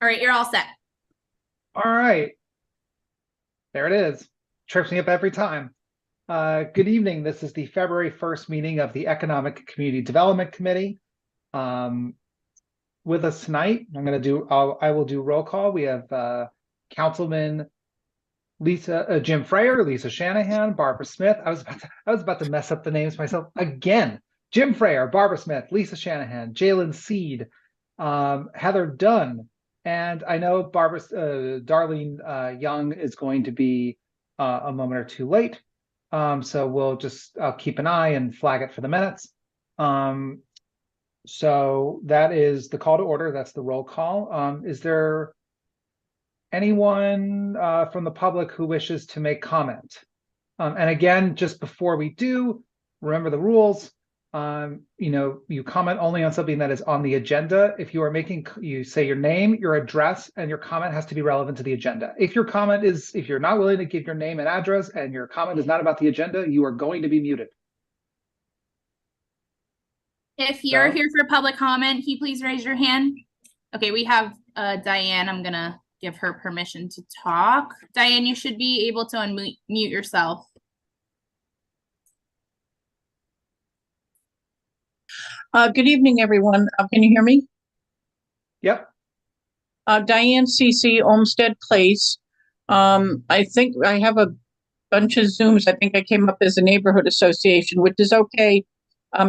All right, you're all set. All right, there it is. Trips me up every time. Good evening. This is the February 1st meeting of the Economic Community Development Committee. Um, with us tonight, I will do roll call. We have Councilman Jim Freyer, Lisa Shanahan, Barbara Smith. I was about to mess up the names myself again. Jim Freyer, Barbara Smith, Lisa Shanahan, Jalen Seed, Heather Dunn, and I know Darlene Young is going to be a moment or two late. So I'll keep an eye and flag it for the minutes. So that is the call to order. That's the roll call. Is there anyone from the public who wishes to make comment? And again, just before we do, remember the rules. You comment only on something that is on the agenda. If you say your name, your address, and your comment has to be relevant to the agenda. If you're not willing to give your name and address and your comment is not about the agenda, you are going to be muted. If you're So, here for public comment, can you please raise your hand? Okay, we have Diane. I'm gonna give her permission to talk. Diane, you should be able to unmute yourself. Good evening, everyone. Can you hear me? yep. Diane CC, Olmsted Place. I think I have a bunch of Zooms. I think I came up as a neighborhood association, which is okay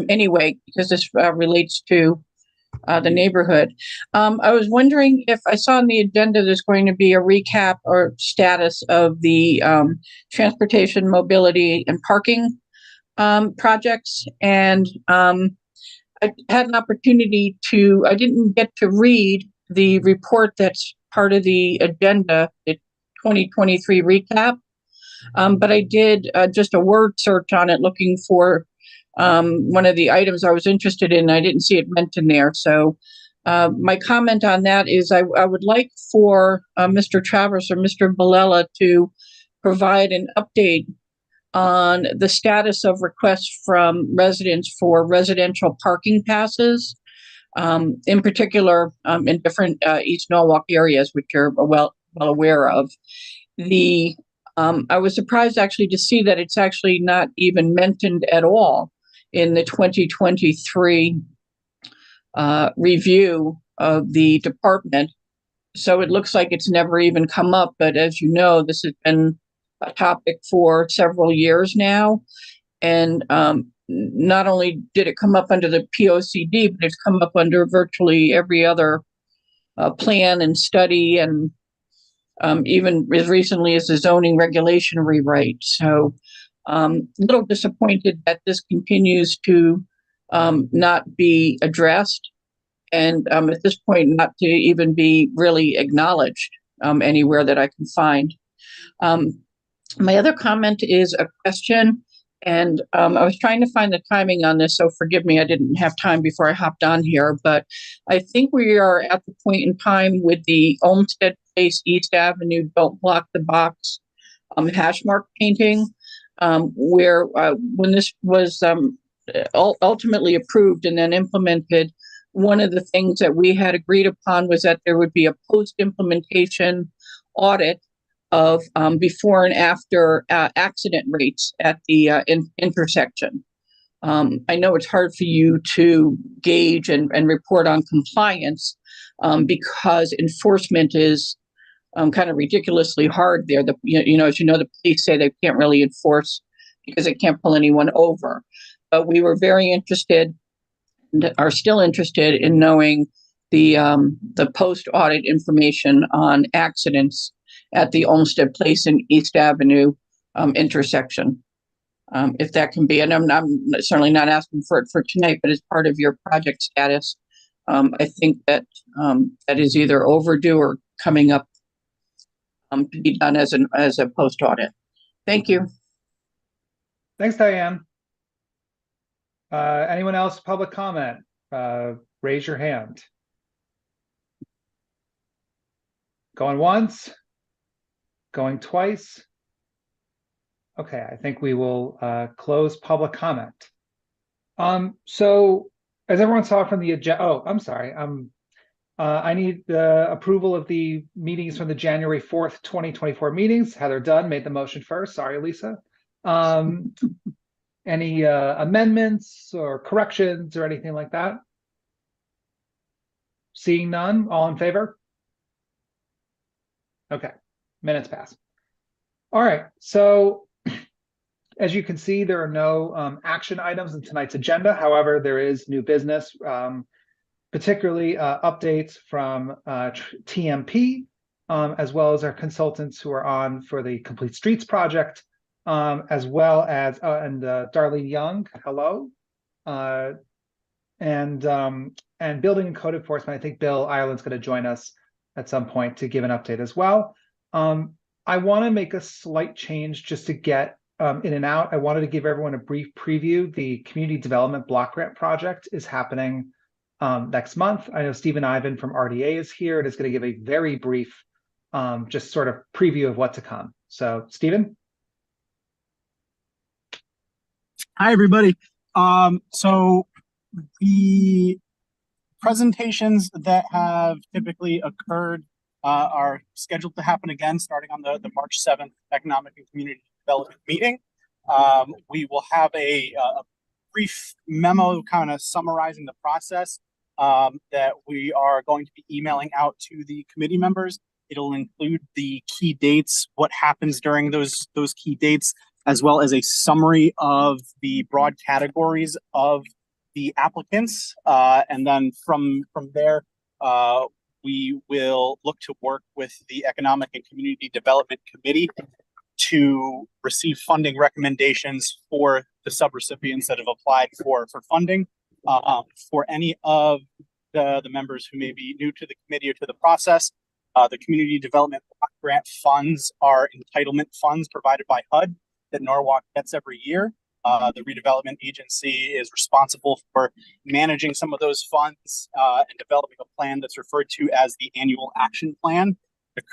anyway, because this relates to the neighborhood. I was wondering if I saw on the agenda there's going to be a recap or status of the transportation, mobility, and parking projects. And I had an opportunity I didn't get to read the report that's part of the agenda, the 2023 recap, but I did just a word search on it looking for one of the items I was interested in. I didn't see it mentioned there. So my comment on that is I would like for Mr. Travers or Mr. Bilella to provide an update on the status of requests from residents for residential parking passes, in particular in different East Norwalk areas, which you're well aware of. I was surprised actually to see that it's actually not even mentioned at all in the 2023 review of the department. So it looks like it's never even come up. But as you know, this has been a topic for several years now. And not only did it come up under the POCD, but it's come up under virtually every other plan and study, and even as recently as the zoning regulation rewrite. So a little disappointed that this continues to not be addressed, and at this point not to even be really acknowledged anywhere that I can find. My other comment is a question, and I was trying to find the timing on this, so forgive me, I didn't have time before I hopped on here, but I think we are at the point in time with the Olmsted Place East Avenue Don't Block the Box hash mark painting, where when this was ultimately approved and then implemented, one of the things that we had agreed upon was that there would be a post-implementation audit of before and after accident rates at the intersection. I know it's hard for you to gauge and report on compliance because enforcement is kind of ridiculously hard there. As you know, the police say they can't really enforce because they can't pull anyone over. But we were very interested and are still interested in knowing the post-audit information on accidents at the Olmsted Place and East Avenue intersection. If that can be, and I'm certainly not asking for it for tonight, but as part of your project status, I think that that is either overdue or coming up to be done as a post audit. Thank you. Thanks, Diane. Anyone else? Public comment? Raise your hand. Going once? Going twice? Okay, I think we will close public comment. So as everyone saw from the agenda, oh, I'm sorry. I need the approval of the meetings from the January 4th, 2024 meetings. Heather Dunn made the motion first. Sorry, Lisa. Any amendments or corrections or anything like that? Seeing none, all in favor? Okay, minutes pass. All right, so as you can see, there are no action items in tonight's agenda. However, there is new business, particularly updates from TMP, as well as our consultants who are on for the Complete Streets project, as well as Darlene Young, hello, and building and code enforcement. I think Bill Ireland's going to join us at some point to give an update as well. I want to make a slight change just to get in and out. I wanted to give everyone a brief preview. The Community Development Block Grant Project is happening next month. I know Stephen Ivan from RDA is here and is going to give a very brief, just sort of preview of what to come. So, Stephen. Hi, everybody. So the presentations that have typically occurred are scheduled to happen again starting on the March 7th Economic and Community Development meeting. We will have a brief memo kind of summarizing the process that we are going to be emailing out to the committee members. It'll include the key dates, what happens during those key dates, as well as a summary of the broad categories of the applicants. And then from there, we will look to work with the Economic and Community Development Committee to receive funding recommendations for the subrecipients that have applied for funding. For any of the members who may be new to the committee or to the process, the Community Development Block Grant funds are entitlement funds provided by HUD that Norwalk gets every year. The redevelopment agency is responsible for managing some of those funds and developing a plan that's referred to as the annual action plan. That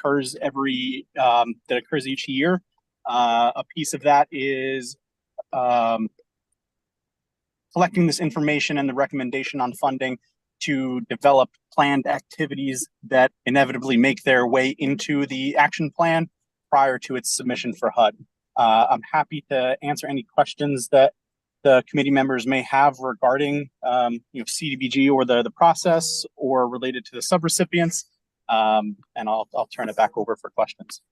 occurs each year. A piece of that is collecting this information and the recommendation on funding to develop planned activities that inevitably make their way into the action plan prior to its submission for HUD. I'm happy to answer any questions that the committee members may have regarding CDBG or the process or related to the subrecipients. And I'll turn it back over for questions.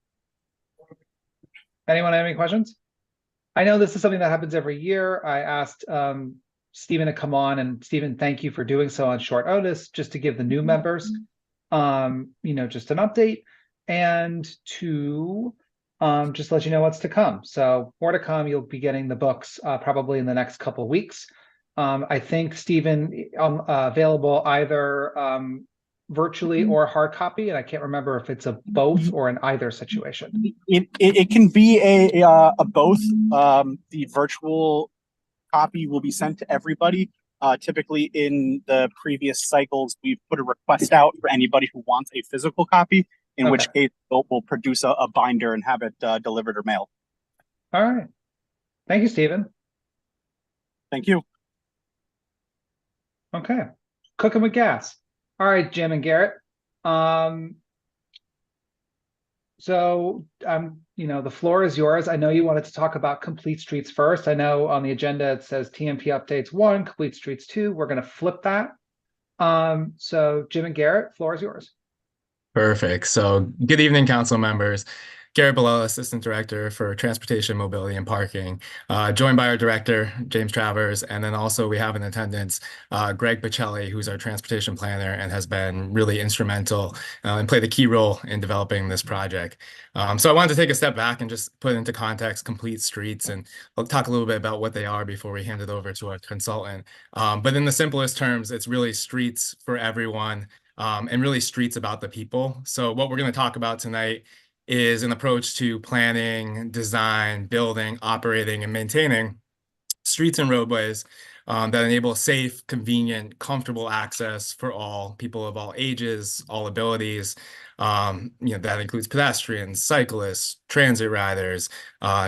Anyone have any questions? I know this is something that happens every year. I asked Stephen to come on, and Stephen, thank you for doing so on short notice, just to give the new members, just an update and to just let you know what's to come. So more to come. You'll be getting the books probably in the next couple of weeks. I think Stephen available either virtually or hard copy, and I can't remember if it's a both or an either situation. It can be a both. The virtual copy will be sent to everybody. Typically in the previous cycles, we've put a request out for anybody who wants a physical copy, in which case we'll produce a binder and have it delivered or mailed. All right. Thank you, Stephen. Thank you. Okay. Cooking with gas. All right, Jim and Garrett. So the floor is yours. I know you wanted to talk about Complete Streets first. I know on the agenda it says TMP updates 1, Complete Streets 2. We're going to flip that. So Jim and Garrett, floor is yours. Perfect. So good evening, council members. Garrett Bilella, Assistant Director for Transportation, Mobility, and Parking, joined by our Director, James Travers, and then also we have in attendance Greg Bocelli, who's our Transportation Planner and has been really instrumental and played a key role in developing this project. So I wanted to take a step back and just put into context Complete Streets, and I'll talk a little bit about what they are before we hand it over to our consultant. But in the simplest terms, it's really streets for everyone and really streets about the people. So what we're going to talk about tonight is an approach to planning, design, building, operating, and maintaining streets and roadways that enable safe, convenient, comfortable access for all people of all ages, all abilities. That includes pedestrians, cyclists, transit riders,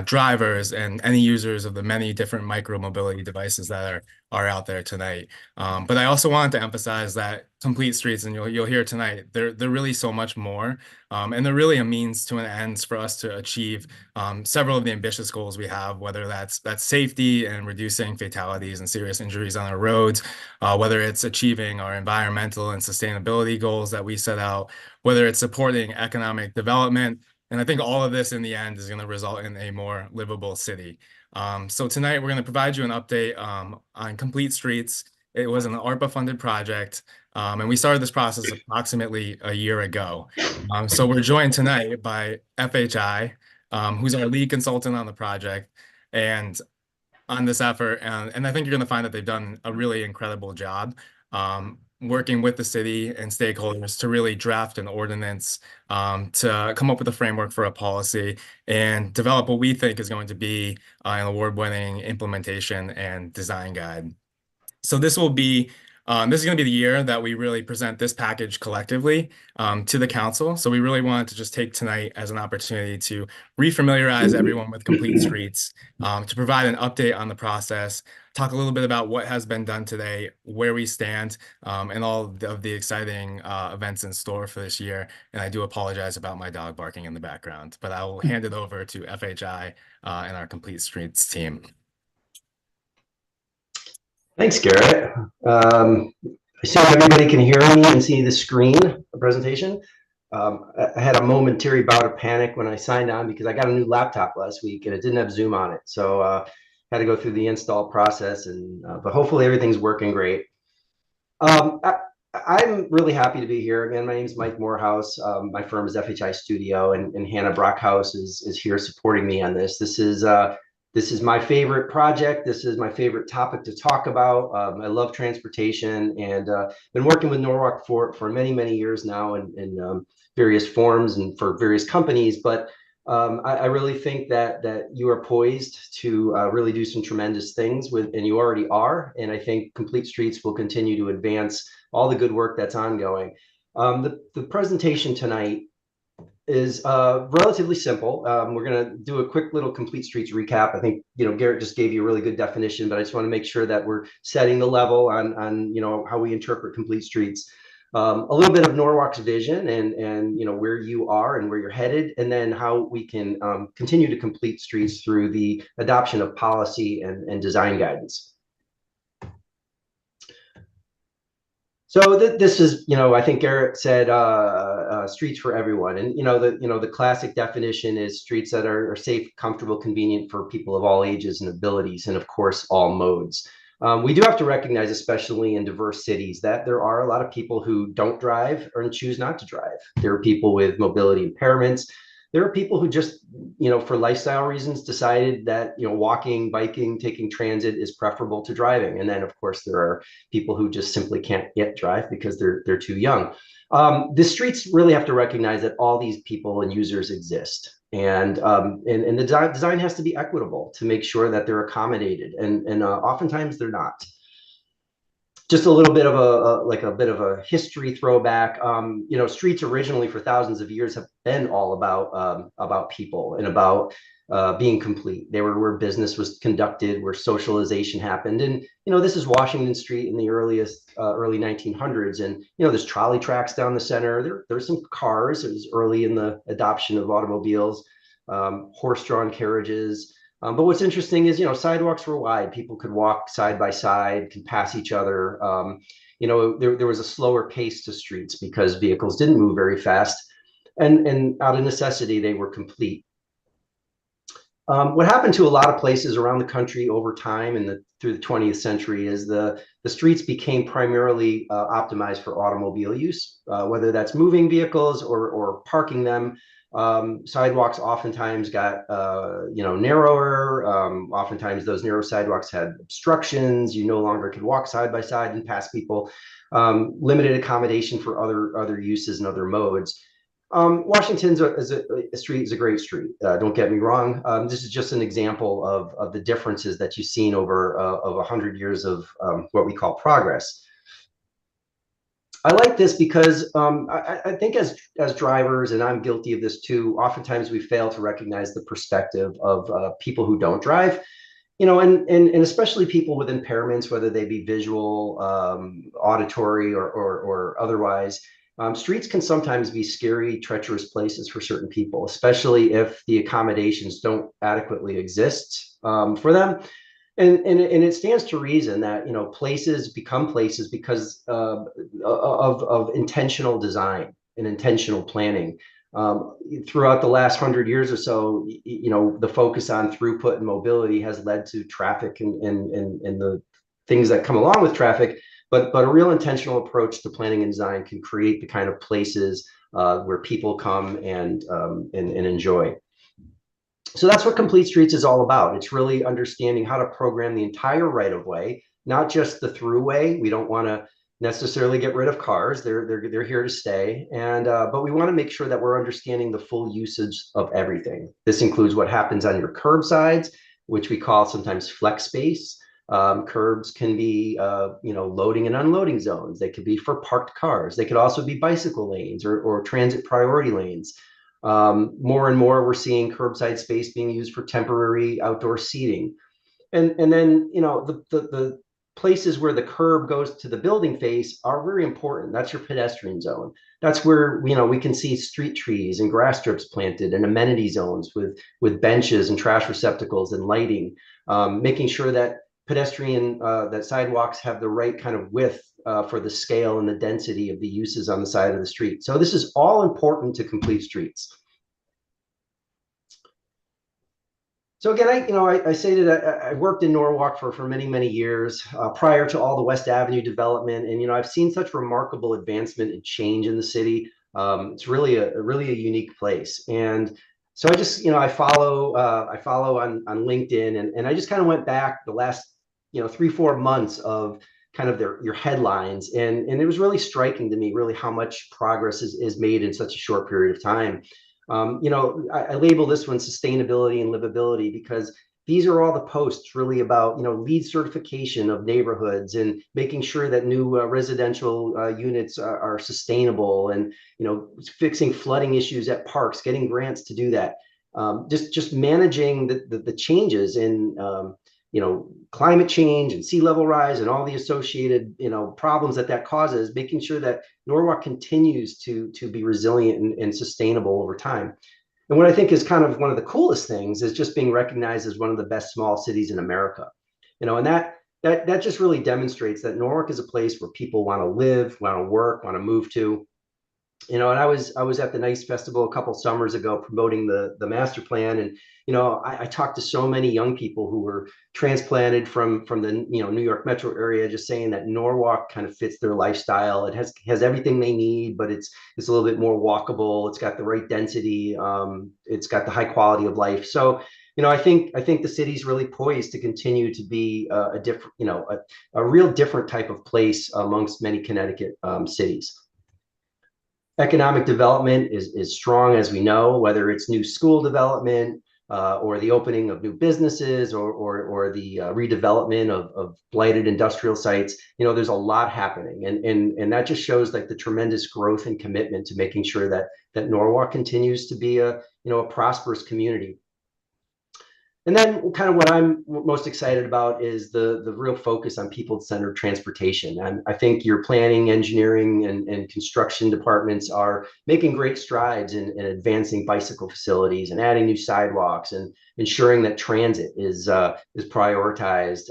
drivers, and any users of the many different micro-mobility devices that are out there tonight. But I also wanted to emphasize that complete streets, and you'll hear tonight, they're really so much more, and they're really a means to an end for us to achieve several of the ambitious goals we have, whether that's safety and reducing fatalities and serious injuries on our roads, whether it's achieving our environmental and sustainability goals that we set out, whether it's supporting economic development. And I think all of this in the end is going to result in a more livable city. So tonight we're going to provide you an update on Complete Streets. It was an ARPA-funded project, and we started this process approximately a year ago. So we're joined tonight by FHI, who's our lead consultant on the project and on this effort. And I think you're going to find that they've done a really incredible job working with the city and stakeholders to really draft an ordinance, to come up with a framework for a policy and develop what we think is going to be an award-winning implementation and design guide. So this will be this is going to be the year that we really present this package collectively to the council. So we really wanted to just take tonight as an opportunity to refamiliarize everyone with Complete Streets, to provide an update on the process, talk a little bit about what has been done today, where we stand, and all of the exciting events in store for this year. And I do apologize about my dog barking in the background, but I will hand it over to FHI and our Complete Streets team. Thanks, Garrett. I assume everybody can hear me and see the screen, the presentation. I had a momentary bout of panic when I signed on because I got a new laptop last week and it didn't have Zoom on it. So had to go through the install process, and but hopefully everything's working great. I'm really happy to be here. Again, my name is Mike Morehouse. My firm is FHI Studio, and Hannah Brockhouse is here supporting me on this. This is my favorite project. This is my favorite topic to talk about. I love transportation, and been working with Norwalk for many, many years now in various forms and for various companies. But I really think that you are poised to really do some tremendous things and you already are. And I think Complete Streets will continue to advance all the good work that's ongoing. The presentation tonight is relatively simple. We're going to do a quick little Complete Streets recap. I think, Garrett just gave you a really good definition, but I just want to make sure that we're setting the level on how we interpret Complete Streets. A little bit of Norwalk's vision and where you are and where you're headed, and then how we can continue to complete streets through the adoption of policy and design guidance. So this is, I think Garrett said streets for everyone, and the classic definition is streets that are safe, comfortable, convenient for people of all ages and abilities, and of course all modes. We do have to recognize, especially in diverse cities, that there are a lot of people who don't drive or choose not to drive. There are people with mobility impairments. There are people who just, for lifestyle reasons, decided that, walking, biking, taking transit is preferable to driving. And then, of course, there are people who just simply can't yet drive because they're too young. The streets really have to recognize that all these people and users exist. And the design has to be equitable to make sure that they're accommodated. And oftentimes they're not. Just a little bit of a history throwback. Streets originally for thousands of years have been all about people and about being complete. They were where business was conducted, where socialization happened. And this is Washington Street in the early 1900s. And there's trolley tracks down the center. There's some cars. It was early in the adoption of automobiles, horse-drawn carriages. But what's interesting is, sidewalks were wide. People could walk side by side, could pass each other. There was a slower pace to streets because vehicles didn't move very fast. And out of necessity, they were complete. What happened to a lot of places around the country over time and through the 20th century is the streets became primarily optimized for automobile use, whether that's moving vehicles or parking them. Sidewalks oftentimes got narrower. Oftentimes those narrow sidewalks had obstructions. You no longer could walk side by side and pass people. Limited accommodation for other uses and other modes. Washington's street is a great street. Don't get me wrong. This is just an example of the differences that you've seen over 100 years of what we call progress. I like this because I think as drivers, and I'm guilty of this too, oftentimes we fail to recognize the perspective of people who don't drive. you know, and especially people with impairments, whether they be visual, auditory, or otherwise, streets can sometimes be scary, treacherous places for certain people, especially if the accommodations don't adequately exist for them. And it stands to reason that, you know, places become places because of intentional design and intentional planning. Throughout the last 100 years or so, you know, the focus on throughput and mobility has led to traffic and the things that come along with traffic. But a real intentional approach to planning and design can create the kind of places where people come and enjoy. So that's what Complete Streets is all about. It's really understanding how to program the entire right of way, not just the throughway. We don't want to necessarily get rid of cars. They're here to stay. And but we want to make sure that we're understanding the full usage of everything. This includes what happens on your curbsides, which we call sometimes flex space. Curbs can be, you know, loading and unloading zones. They could be for parked cars. They could also be bicycle lanes or transit priority lanes. More and more, we're seeing curbside space being used for temporary outdoor seating. And then, you know, the places where the curb goes to the building face are very important. That's your pedestrian zone. That's where, you know, we can see street trees and grass strips planted and amenity zones with benches and trash receptacles and lighting, making sure that that sidewalks have the right kind of width for the scale and the density of the uses on the side of the street. So this is all important to Complete Streets. So again, I say that I worked in Norwalk for many years prior to all the West Avenue development, and I've seen such remarkable advancement and change in the city. It's really a unique place, and so I just I follow on LinkedIn, and I just kind of went back the last 3-4 months of kind of your headlines, and it was really striking to me really how much progress is made in such a short period of time. I label this one sustainability and livability because these are all the posts really about, LEED certification of neighborhoods and making sure that new residential units are sustainable, and, fixing flooding issues at parks, getting grants to do that. Just managing the changes in, climate change and sea level rise and all the associated, problems that causes, making sure that Norwalk continues to be resilient and sustainable over time. And what I think is kind of one of the coolest things is just being recognized as one of the best small cities in America. And that just really demonstrates that Norwalk is a place where people want to live, want to work, want to move to. And I was at the NICE Festival a couple summers ago promoting the master plan, and I talked to so many young people who were transplanted from the New York metro area, just saying that Norwalk kind of fits their lifestyle. It has everything they need, but it's a little bit more walkable. It's got the right density. It's got the high quality of life. So I think the city's really poised to continue to be a different, a real different type of place amongst many Connecticut cities. Economic development is strong, as we know, whether it's new school development or the opening of new businesses or the redevelopment of blighted industrial sites. There's a lot happening, and that just shows like the tremendous growth and commitment to making sure that Norwalk continues to be a prosperous community. And then kind of what I'm most excited about is the real focus on people-centered transportation. And I think your planning, engineering, and construction departments are making great strides in advancing bicycle facilities and adding new sidewalks and ensuring that transit is prioritized,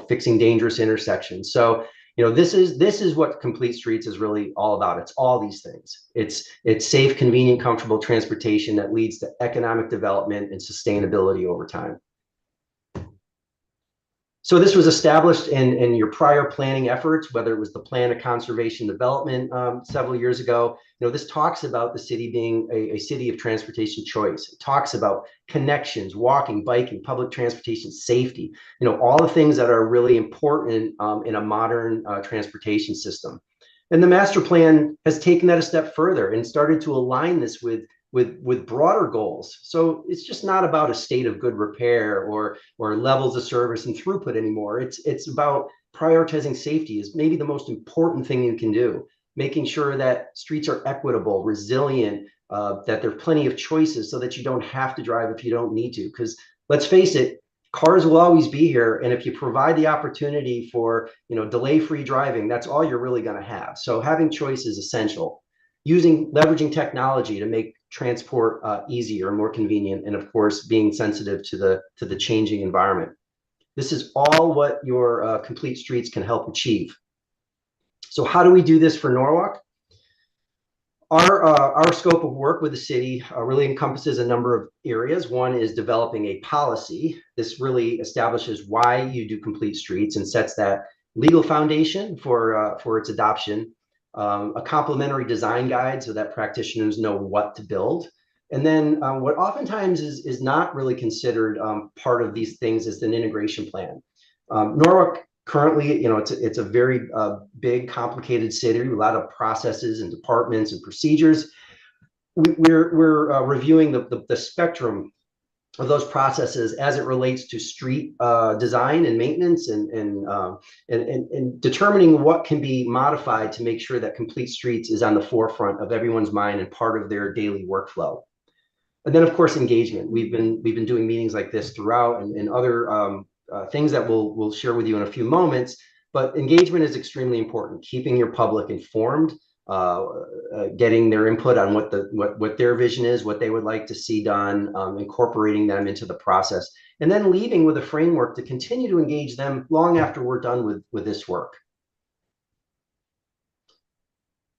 fixing dangerous intersections. So this is what Complete Streets is really all about. It's all these things. It's safe, convenient, comfortable transportation that leads to economic development and sustainability over time. So this was established in your prior planning efforts, whether it was the Plan of Conservation Development several years ago. This talks about the city being a city of transportation choice. It talks about connections, walking, biking, public transportation, safety, all the things that are really important in a modern transportation system. And the master plan has taken that a step further and started to align this with broader goals. So it's just not about a state of good repair or levels of service and throughput anymore. It's about prioritizing safety is maybe the most important thing you can do, making sure that streets are equitable, resilient, that there are plenty of choices so that you don't have to drive if you don't need to. Because let's face it, cars will always be here. And if you provide the opportunity for, delay-free driving, that's all you're really going to have. So having choice is essential. Leveraging technology to make transport easier and more convenient, and of course, being sensitive to the changing environment. This is all what your complete streets can help achieve. So how do we do this for Norwalk? Our scope of work with the city really encompasses a number of areas. One is developing a policy. This really establishes why you do complete streets and sets that legal foundation for its adoption. A complementary design guide so that practitioners know what to build. And then what oftentimes is not really considered part of these things is an integration plan. Norwalk currently, it's a very big, complicated city, a lot of processes and departments and procedures. We're reviewing the spectrum of those processes as it relates to street design and maintenance and determining what can be modified to make sure that complete streets is on the forefront of everyone's mind and part of their daily workflow. And then, of course, engagement. We've been doing meetings like this throughout and other things that we'll share with you in a few moments. But engagement is extremely important. Keeping your public informed, getting their input on what their vision is, what they would like to see done, incorporating them into the process, and then leaving with a framework to continue to engage them long after we're done with this work.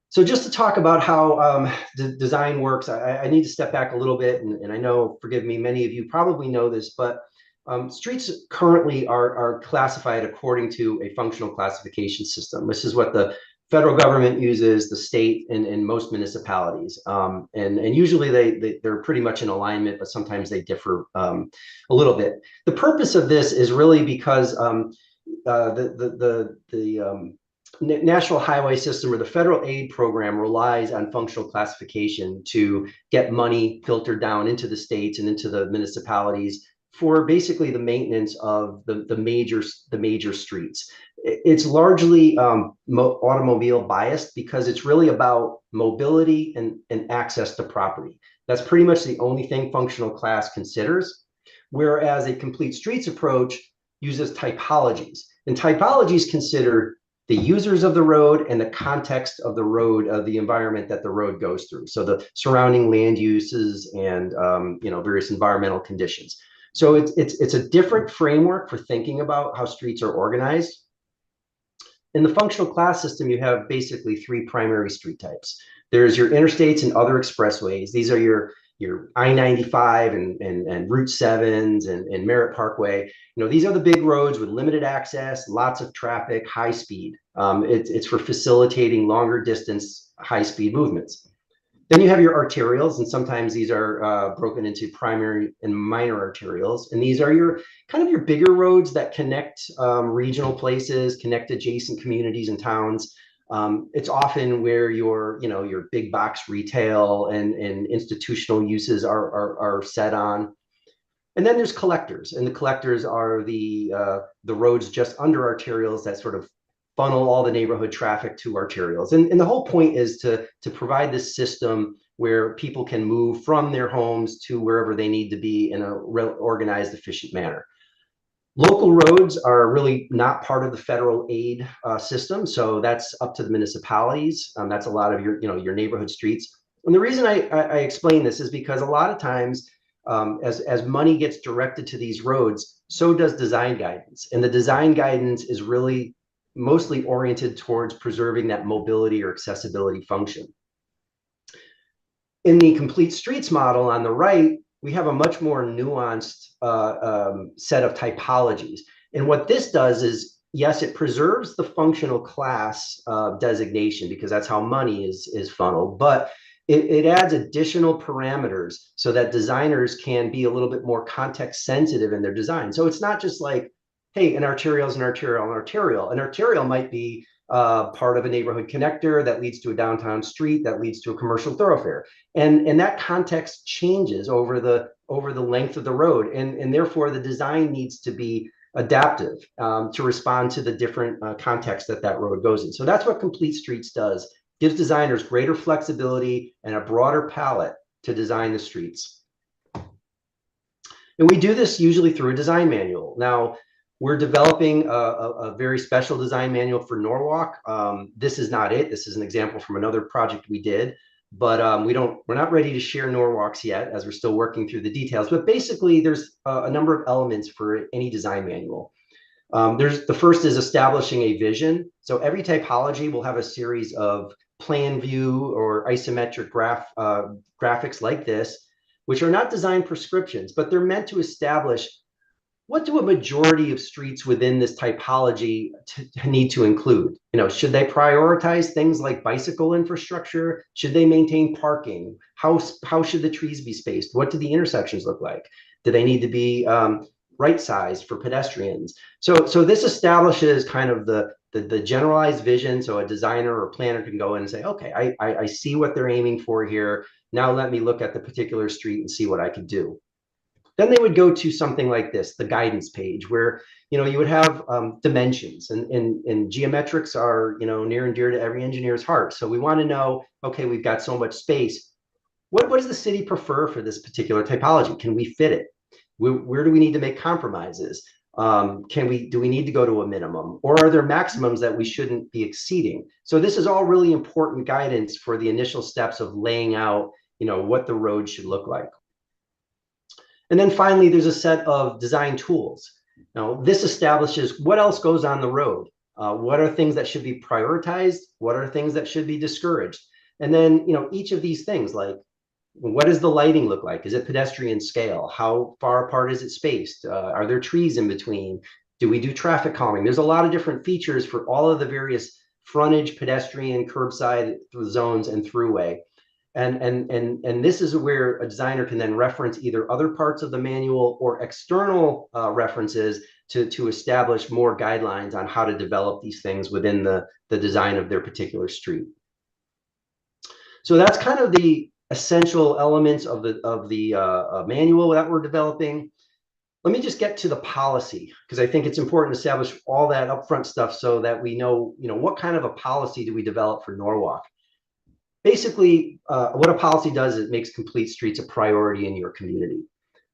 So just to talk about how the design works, I need to step back a little bit, and I know, forgive me, many of you probably know this, but streets currently are classified according to a functional classification system. This is what the federal government uses, the state, and most municipalities. And usually they're pretty much in alignment, but sometimes they differ a little bit. The purpose of this is really because the National Highway System or the federal aid program relies on functional classification to get money filtered down into the states and into the municipalities for basically the maintenance of the major streets. It's largely automobile biased because it's really about mobility and access to property. That's pretty much the only thing functional class considers, whereas a complete streets approach uses typologies. And typologies consider the users of the road and the context of the road, of the environment that the road goes through. So the surrounding land uses and various environmental conditions. So it's a different framework for thinking about how streets are organized. In the functional class system, you have basically three primary street types. There's your interstates and other expressways. These are your I-95 and Route 7s and Merritt Parkway. These are the big roads with limited access, lots of traffic, high speed. It's for facilitating longer distance, high speed movements. Then you have your arterials, and sometimes these are broken into primary and minor arterials. And these are your bigger roads that connect regional places, connect adjacent communities and towns. It's often where your big box retail and institutional uses are set on. And then there's collectors, and the collectors are the roads just under arterials that sort of funnel all the neighborhood traffic to arterials. And the whole point is to provide this system where people can move from their homes to wherever they need to be in a organized, efficient manner. Local roads are really not part of the federal aid system, so that's up to the municipalities. That's a lot of your neighborhood streets. And the reason I explain this is because a lot of times, as money gets directed to these roads, so does design guidance, and the design guidance is really mostly oriented towards preserving that mobility or accessibility function. In the complete streets model on the right, we have a much more nuanced set of typologies. And what this does is, yes, it preserves the functional class designation because that's how money is funneled, but it adds additional parameters so that designers can be a little bit more context sensitive in their design. So it's not just like, hey, an arterial is an arterial, an arterial. An arterial might be part of a neighborhood connector that leads to a downtown street that leads to a commercial thoroughfare. And that context changes over the length of the road. And therefore, the design needs to be adaptive to respond to the different context that road goes in. So that's what Complete Streets does. Gives designers greater flexibility and a broader palette to design the streets. And we do this usually through a design manual. Now, we're developing a very special design manual for Norwalk. This is not it. This is an example from another project we did, but we're not ready to share Norwalks yet, as we're still working through the details. But basically, there's a number of elements for any design manual. The first is establishing a vision. So every typology will have a series of plan view or isometric graphics like this, which are not design prescriptions, but they're meant to establish what do a majority of streets within this typology need to include? Should they prioritize things like bicycle infrastructure? Should they maintain parking? How should the trees be spaced? What do the intersections look like? Do they need to be right sized for pedestrians? So this establishes kind of the generalized vision. So a designer or planner can go in and say, okay, I see what they're aiming for here. Now let me look at the particular street and see what I could do. Then they would go to something like this, the guidance page, where you would have dimensions, and geometrics are near and dear to every engineer's heart. So we want to know, okay, we've got so much space. What does the city prefer for this particular typology? Can we fit it? Where do we need to make compromises? Do we need to go to a minimum, or are there maximums that we shouldn't be exceeding? So this is all really important guidance for the initial steps of laying out what the road should look like. And then finally, there's a set of design tools. Now, this establishes what else goes on the road. What are things that should be prioritized? What are things that should be discouraged? And then, each of these things, like, what does the lighting look like? Is it pedestrian scale? How far apart is it spaced? Are there trees in between? Do we do traffic calming? There's a lot of different features for all of the various frontage, pedestrian, curbside zones, and throughway. And this is where a designer can then reference either other parts of the manual or external references to establish more guidelines on how to develop these things within the design of their particular street. So that's kind of the essential elements of the manual that we're developing. Let me just get to the policy, because I think it's important to establish all that upfront stuff so that we know, what kind of a policy do we develop for Norwalk. Basically, what a policy does is it makes complete streets a priority in your community.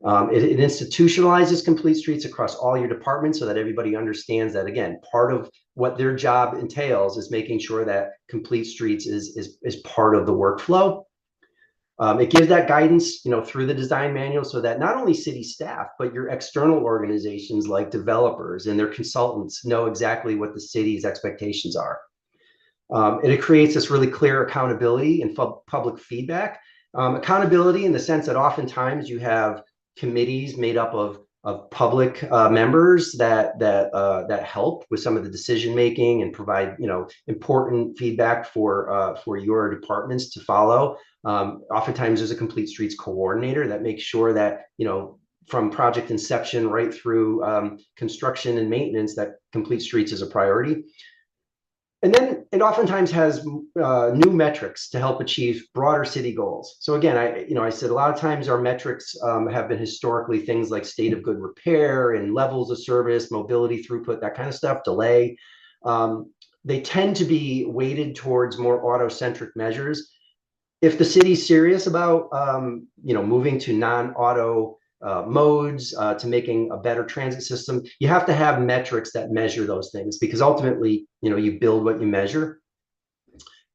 It institutionalizes complete streets across all your departments so that everybody understands that, again, part of what their job entails is making sure that complete streets is part of the workflow. It gives that guidance, through the design manual so that not only city staff, but your external organizations like developers and their consultants know exactly what the city's expectations are. It creates this really clear accountability and public feedback. Accountability in the sense that oftentimes you have committees made up of public members that help with some of the decision making and provide important feedback for your departments to follow. Oftentimes there's a complete streets coordinator that makes sure that from project inception right through construction and maintenance, that complete streets is a priority. And then it oftentimes has new metrics to help achieve broader city goals. So again, I said a lot of times our metrics have been historically things like state of good repair and levels of service, mobility, throughput, that kind of stuff, delay. They tend to be weighted towards more auto-centric measures. If the city's serious about moving to non-auto modes, to making a better transit system, you have to have metrics that measure those things, because ultimately, you build what you measure.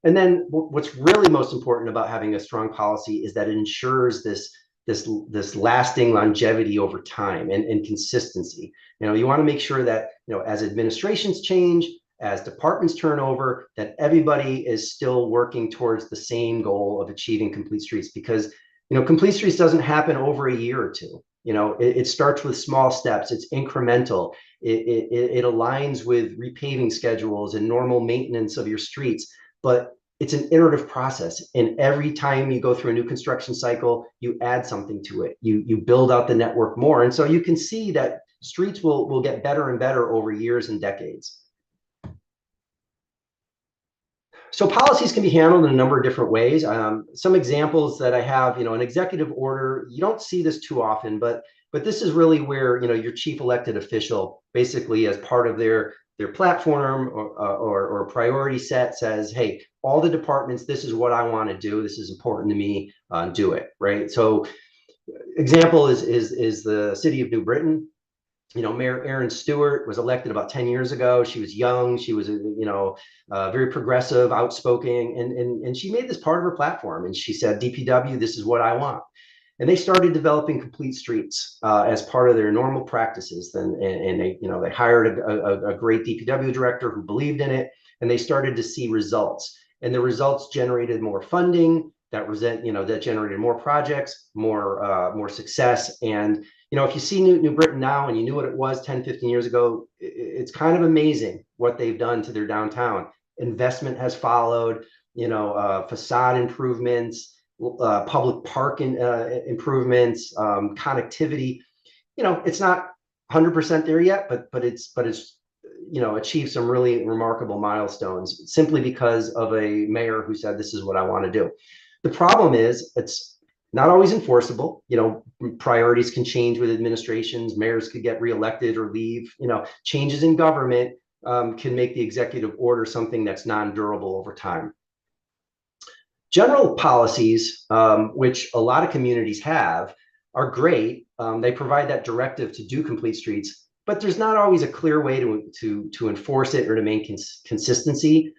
And then what's really most important about having a strong policy is that it ensures this lasting longevity over time and consistency. You want to make sure that, as administrations change, as departments turn over, that everybody is still working towards the same goal of achieving complete streets, because complete streets doesn't happen over a year or two. It starts with small steps. It's incremental. It aligns with repaving schedules and normal maintenance of your streets, but it's an iterative process. And every time you go through a new construction cycle, you add something to it. You build out the network more. And so you can see that streets will get better and better over years and decades. So policies can be handled in a number of different ways. Some examples that I have, an executive order, you don't see this too often, but this is really where, your chief elected official basically, as part of their platform or priority set, says, hey, all the departments, this is what I want to do. This is important to me, do it, right? So Example is the city of New Britain. Mayor Erin Stewart was elected about 10 years ago. She was young. She was, very progressive, outspoken, and she made this part of her platform. And she said, DPW, this is what I want. And they started developing complete streets as part of their normal practices. And they hired a great DPW director who believed in it, and they started to see results. And the results generated more funding. That generated more projects, more success. And if you see New Britain now and you knew what it was 10, 15 years ago, it's kind of amazing what they've done to their downtown. Investment has followed, facade improvements, public park improvements, connectivity. It's not 100% there yet, but it's achieved some really remarkable milestones simply because of a mayor who said, this is what I want to do. The problem is it's not always enforceable. Priorities can change with administrations. Mayors could get reelected or leave. Changes in government can make the executive order something that's non-durable over time. General policies, which a lot of communities have, are great. They provide that directive to do complete streets, but there's not always a clear way to enforce it or to maintain consistency.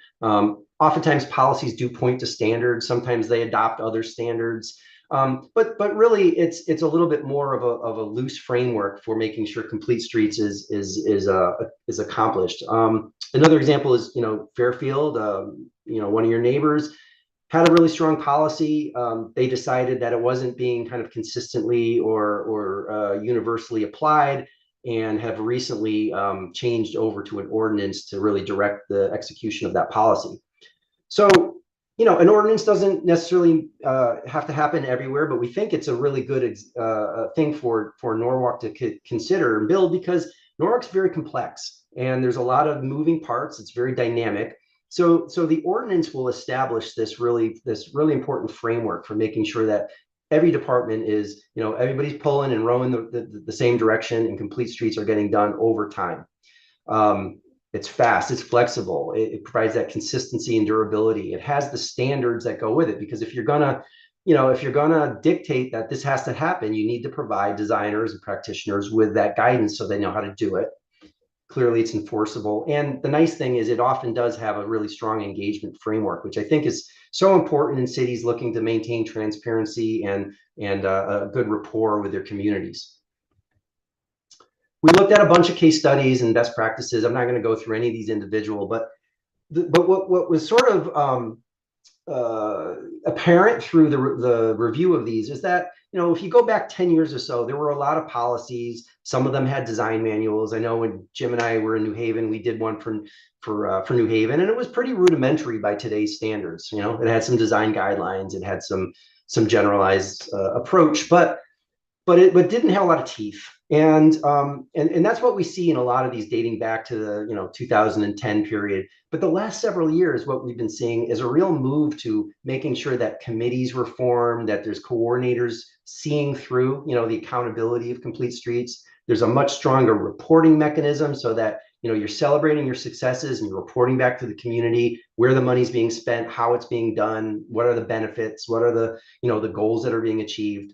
Oftentimes policies do point to standards. Sometimes they adopt other standards. But really, it's a little bit more of a loose framework for making sure complete streets is accomplished. Another example is Fairfield. One of your neighbors had a really strong policy. They decided that it wasn't being kind of consistently or universally applied, and have recently changed over to an ordinance to really direct the execution of that policy. So, an ordinance doesn't necessarily have to happen everywhere, but we think it's a really good thing for Norwalk to consider and build, because Norwalk's very complex and there's a lot of moving parts. It's very dynamic. So the ordinance will establish this really important framework for making sure that every department is, everybody's pulling and rowing the same direction, and complete streets are getting done over time. It's fast, it's flexible, it provides that consistency and durability. It has the standards that go with it, because if you're gonna dictate that this has to happen, you need to provide designers and practitioners with that guidance so they know how to do it. Clearly, it's enforceable. And the nice thing is it often does have a really strong engagement framework, which I think is so important in cities looking to maintain transparency and a good rapport with their communities. We looked at a bunch of case studies and best practices. I'm not going to go through any of these individual, but what was sort of apparent through the review of these is that, if you go back 10 years or so, there were a lot of policies. Some of them had design manuals. I know when Jim and I were in New Haven, we did one for New Haven, and it was pretty rudimentary by today's standards. It had some design guidelines, it had some generalized approach, but it didn't have a lot of teeth. And that's what we see in a lot of these dating back to the 2010 period. But the last several years, what we've been seeing is a real move to making sure that committees were formed, that there's coordinators seeing through the accountability of complete streets. There's a much stronger reporting mechanism so that you're celebrating your successes and you're reporting back to the community where the money's being spent, how it's being done, what are the benefits, what are the the goals that are being achieved.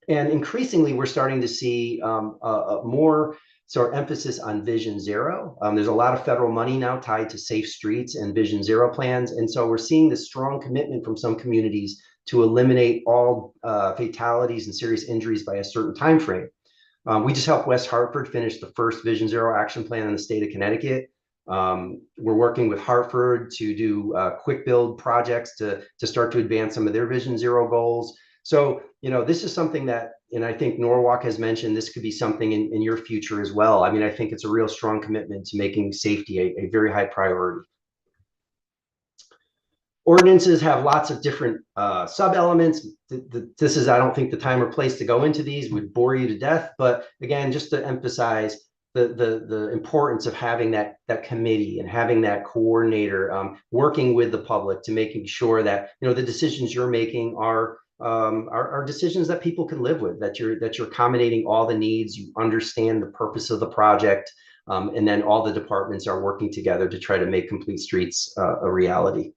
And increasingly, we're starting to see a more sort of emphasis on Vision Zero. There's a lot of federal money now tied to safe streets and Vision Zero plans. And so we're seeing this strong commitment from some communities to eliminate all fatalities and serious injuries by a certain time frame. We just helped West Hartford finish the first Vision Zero action plan in the state of Connecticut. We're working with Hartford to do quick build projects to start to advance some of their Vision Zero goals. So, this is something that, and I think Norwalk has mentioned, this could be something in your future as well. I mean, I think it's a real strong commitment to making safety a very high priority. Ordinances have lots of different sub-elements. This is, I don't think, the time or place to go into these. Would bore you to death. But again, just to emphasize the importance of having that committee and having that coordinator working with the public to making sure that the decisions you're making are decisions that people can live with, that you're accommodating all the needs, you understand the purpose of the project, and then all the departments are working together to try to make complete streets a reality.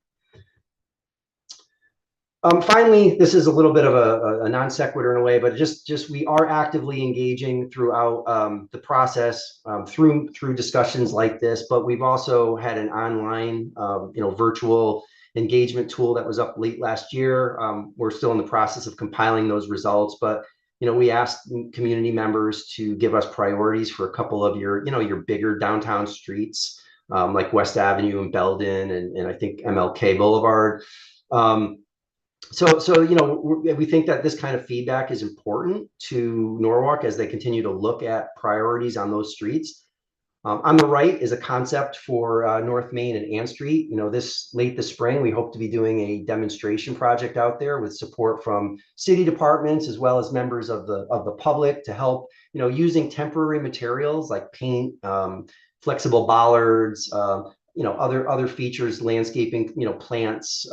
Finally, this is a little bit of a non sequitur in a way, but just we are actively engaging throughout the process through discussions like this. But we've also had an online, virtual engagement tool that was up late last year. We're still in the process of compiling those results, but we asked community members to give us priorities for a couple of your bigger downtown streets, like West Avenue and Belden, and I think MLK Boulevard. So we think that this kind of feedback is important to Norwalk as they continue to look at priorities on those streets. On the right is a concept for North Main and Ann Street. This spring, we hope to be doing a demonstration project out there with support from city departments as well as members of the public to help, using temporary materials like paint, flexible bollards, other features, landscaping, plants,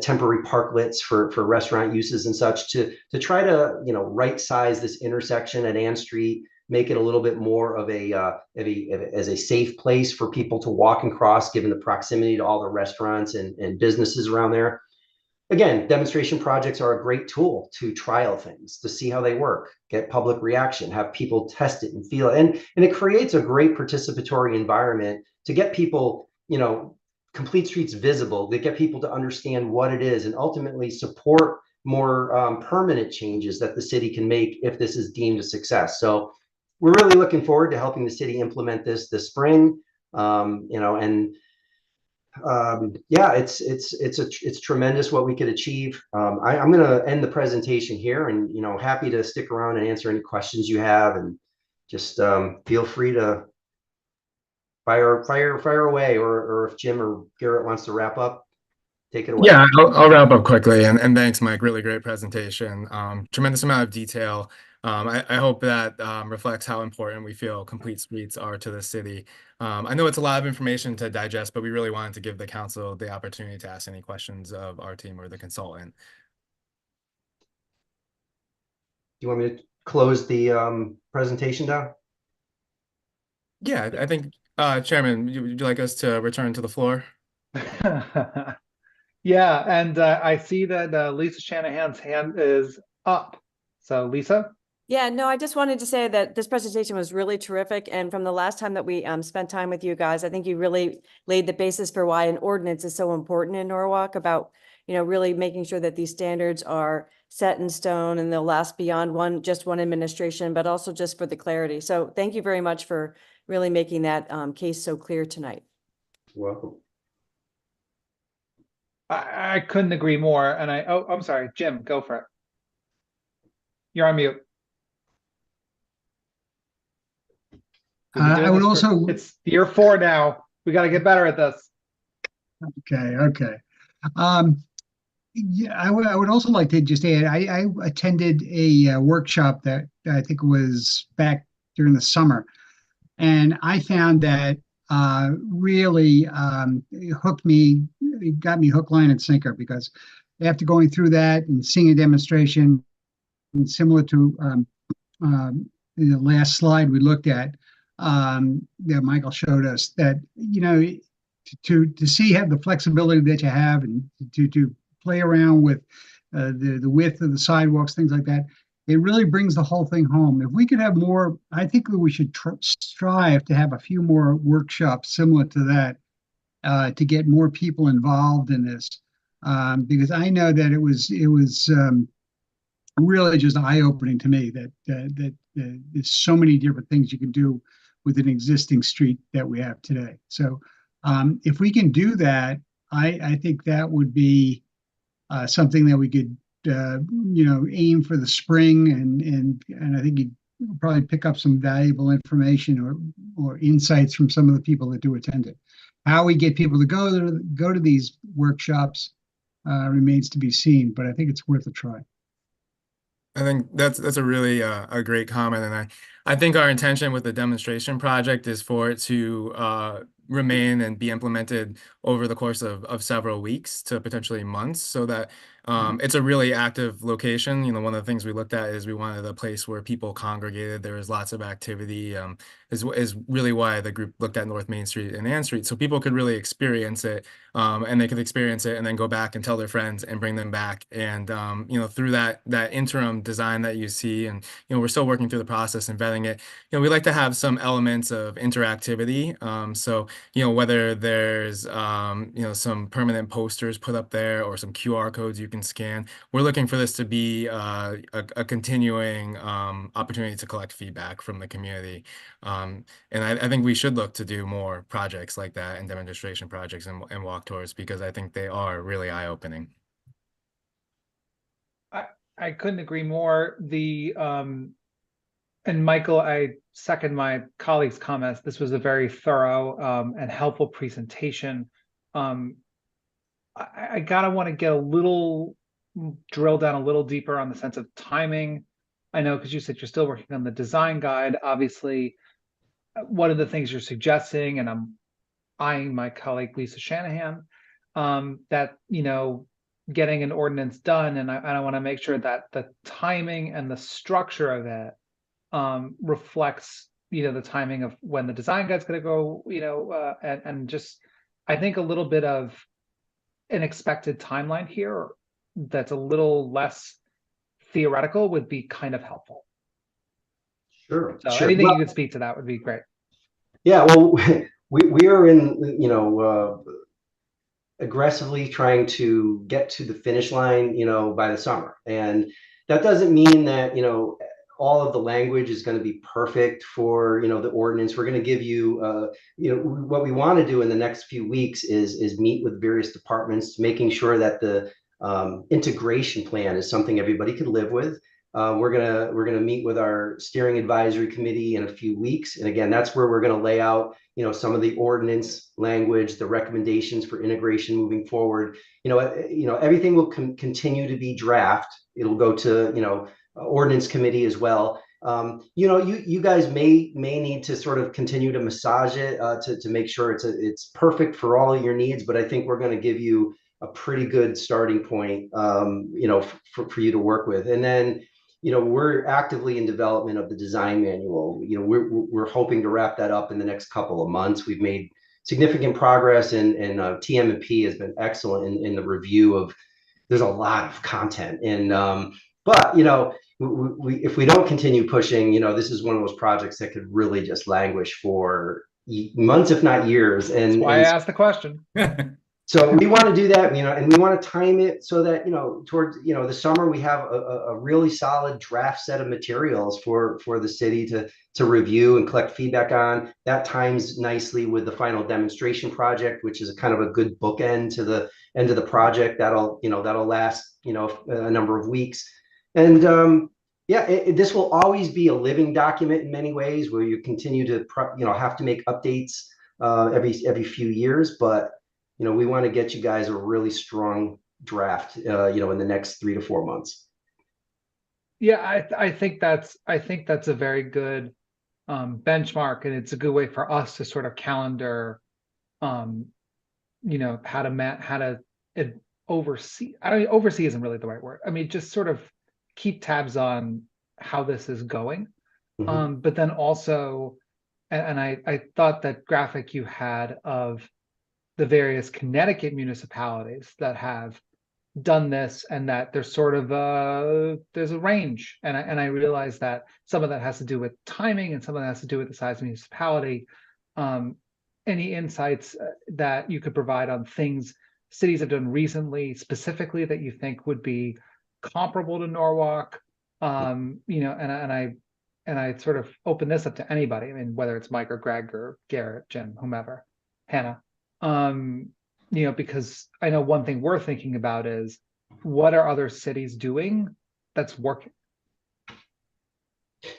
temporary parklets for restaurant uses and such to try to, right size this intersection at Ann Street, make it a little bit more of as a safe place for people to walk and cross, given the proximity to all the restaurants and businesses around there. Again, demonstration projects are a great tool to trial things, to see how they work, get public reaction, have people test it and feel it. And it creates a great participatory environment to get people, complete streets visible, to get people to understand what it is and ultimately support more permanent changes that the city can make if this is deemed a success. So we're really looking forward to helping the city implement this spring, it's tremendous what we could achieve. I'm going to end the presentation here, and happy to stick around and answer any questions you have, and just feel free to fire away, or if Jim or Garrett wants to wrap up, take it away. Yeah, I'll wrap up quickly, and thanks, Mike. Really great presentation. Tremendous amount of detail. I hope that reflects how important we feel complete streets are to the city. I know it's a lot of information to digest, but we really wanted to give the council the opportunity to ask any questions of our team or the consultant. Do you want me to close the presentation down? Yeah, I think, Chairman, would you like us to return to the floor? Yeah, and I see that Lisa Shanahan's hand is up. So Lisa? Yeah, no, I just wanted to say that this presentation was really terrific. And from the last time that we spent time with you guys, I think you really laid the basis for why an ordinance is so important in Norwalk, about, really making sure that these standards are set in stone and they'll last beyond just one administration, but also just for the clarity. So thank you very much for really making that case so clear tonight. You're welcome. I couldn't agree more. And I'm sorry, Jim, go for it. You're on mute. I would also. It's year 4 now. We got to get better at this. Okay. Yeah, I would also like to just add, I attended a workshop that I think was back during the summer, and I found that really it got me hook, line, and sinker, because after going through that and seeing a demonstration, and similar to the last slide we looked at, that Michael showed us, that to see have the flexibility that you have, and to play around with the width of the sidewalks, things like that, it really brings the whole thing home. If we could have more, I think that we should strive to have a few more workshops similar to that, to get more people involved in this, because I know that it was really just eye-opening to me that there's so many different things you can do with an existing street that we have today. So if we can do that, I think that would be something that we could aim for the spring, and I think you'd probably pick up some valuable information or insights from some of the people that do attend it. How we get people to go to these workshops remains to be seen, but I think it's worth a try. I think that's a really a great comment, and I think our intention with the demonstration project is for it to remain and be implemented over the course of several weeks to potentially months, so that it's a really active location. You know, one of the things we looked at is we wanted a place where people congregated. There was lots of activity, is really why the group looked at North Main Street and Ann Street, so people could really experience it, and they could experience it and then go back and tell their friends and bring them back. And you know, through that interim design that you see, and you know, we're still working through the process and vetting it. You know, we like to have some elements of interactivity. So you know, whether there's you know, some permanent posters put up there or some QR codes you can scan. We're looking for this to be a continuing opportunity to collect feedback from the community. And I think we should look to do more projects like that and demonstration projects and walk tours, because I think they are really eye-opening. I couldn't agree more. And Michael, I second my colleague's comments. This was a very thorough and helpful presentation. I gotta want to get a little drill down a little deeper on the sense of timing. I know, because you said you're still working on the design guide. Obviously, one of the things you're suggesting, and I'm eyeing my colleague Lisa Shanahan, that, you know, getting an ordinance done, and I want to make sure that the timing and the structure of it reflects, you know, the timing of when the design guide's going to go, you know, and just, I think a little bit of an expected timeline here that's a little less theoretical would be kind of helpful. Sure. So sure. anything Well, you could speak to that would be great. yeah, well, we are in, you know, aggressively trying to get to the finish line, you know, by the summer. And that doesn't mean that, you know, all of the language is going to be perfect for, you know, the ordinance. We're going to give you, you know, what we want to do in the next few weeks is meet with various departments, making sure that the integration plan is something everybody could live with. We're gonna meet with our steering advisory committee in a few weeks, and again, that's where we're gonna lay out, you know, some of the ordinance language, the recommendations for integration moving forward. You know, everything will continue to be draft. It'll go to, you know, ordinance committee as well. You know, you guys may need to sort of continue to massage it to make sure it's perfect for all of your needs, but I think we're going to give you a pretty good starting point, you know, for you to work with. And then, you know, we're actively in development of the design manual. You know, we're hoping to wrap that up in the next couple of months. We've made significant progress, and TM&P has been excellent in the review of. There's a lot of content, and but you know, if we don't continue pushing, you know, this is one of those projects that could really just languish for months, if not years. And that's why I asked the question. So we want to do that, you know, and we want to time it so that, you know, towards, you know, the summer, we have a really solid draft set of materials for the city to review and collect feedback on. That times nicely with the final demonstration project, which is a kind of a good bookend to the end of the project. That'll last, you know, a number of weeks. And yeah, this will always be a living document in many ways, where you continue to, you know, have to make updates every few years, but you know, we want to get you guys a really strong draft, you know, in the next 3 to 4 months. Yeah, I think that's a very good benchmark, and it's a good way for us to sort of calendar, you know, how to oversee. Oversee isn't really the right word. I mean, just sort of keep tabs on how this is going. Mm-hmm. But then also, and I thought that graphic you had of the various Connecticut municipalities that have done this, and that there's sort of there's a range, and I realize that some of that has to do with timing, and some of that has to do with the size of the municipality. Any insights that you could provide on things cities have done recently, specifically, that you think would be comparable to Norwalk? You know, and I sort of open this up to anybody. I mean, whether it's Mike or Greg or Garrett, Jim, whomever, Hannah. You know, because I know one thing we're thinking about is, what are other cities doing that's working?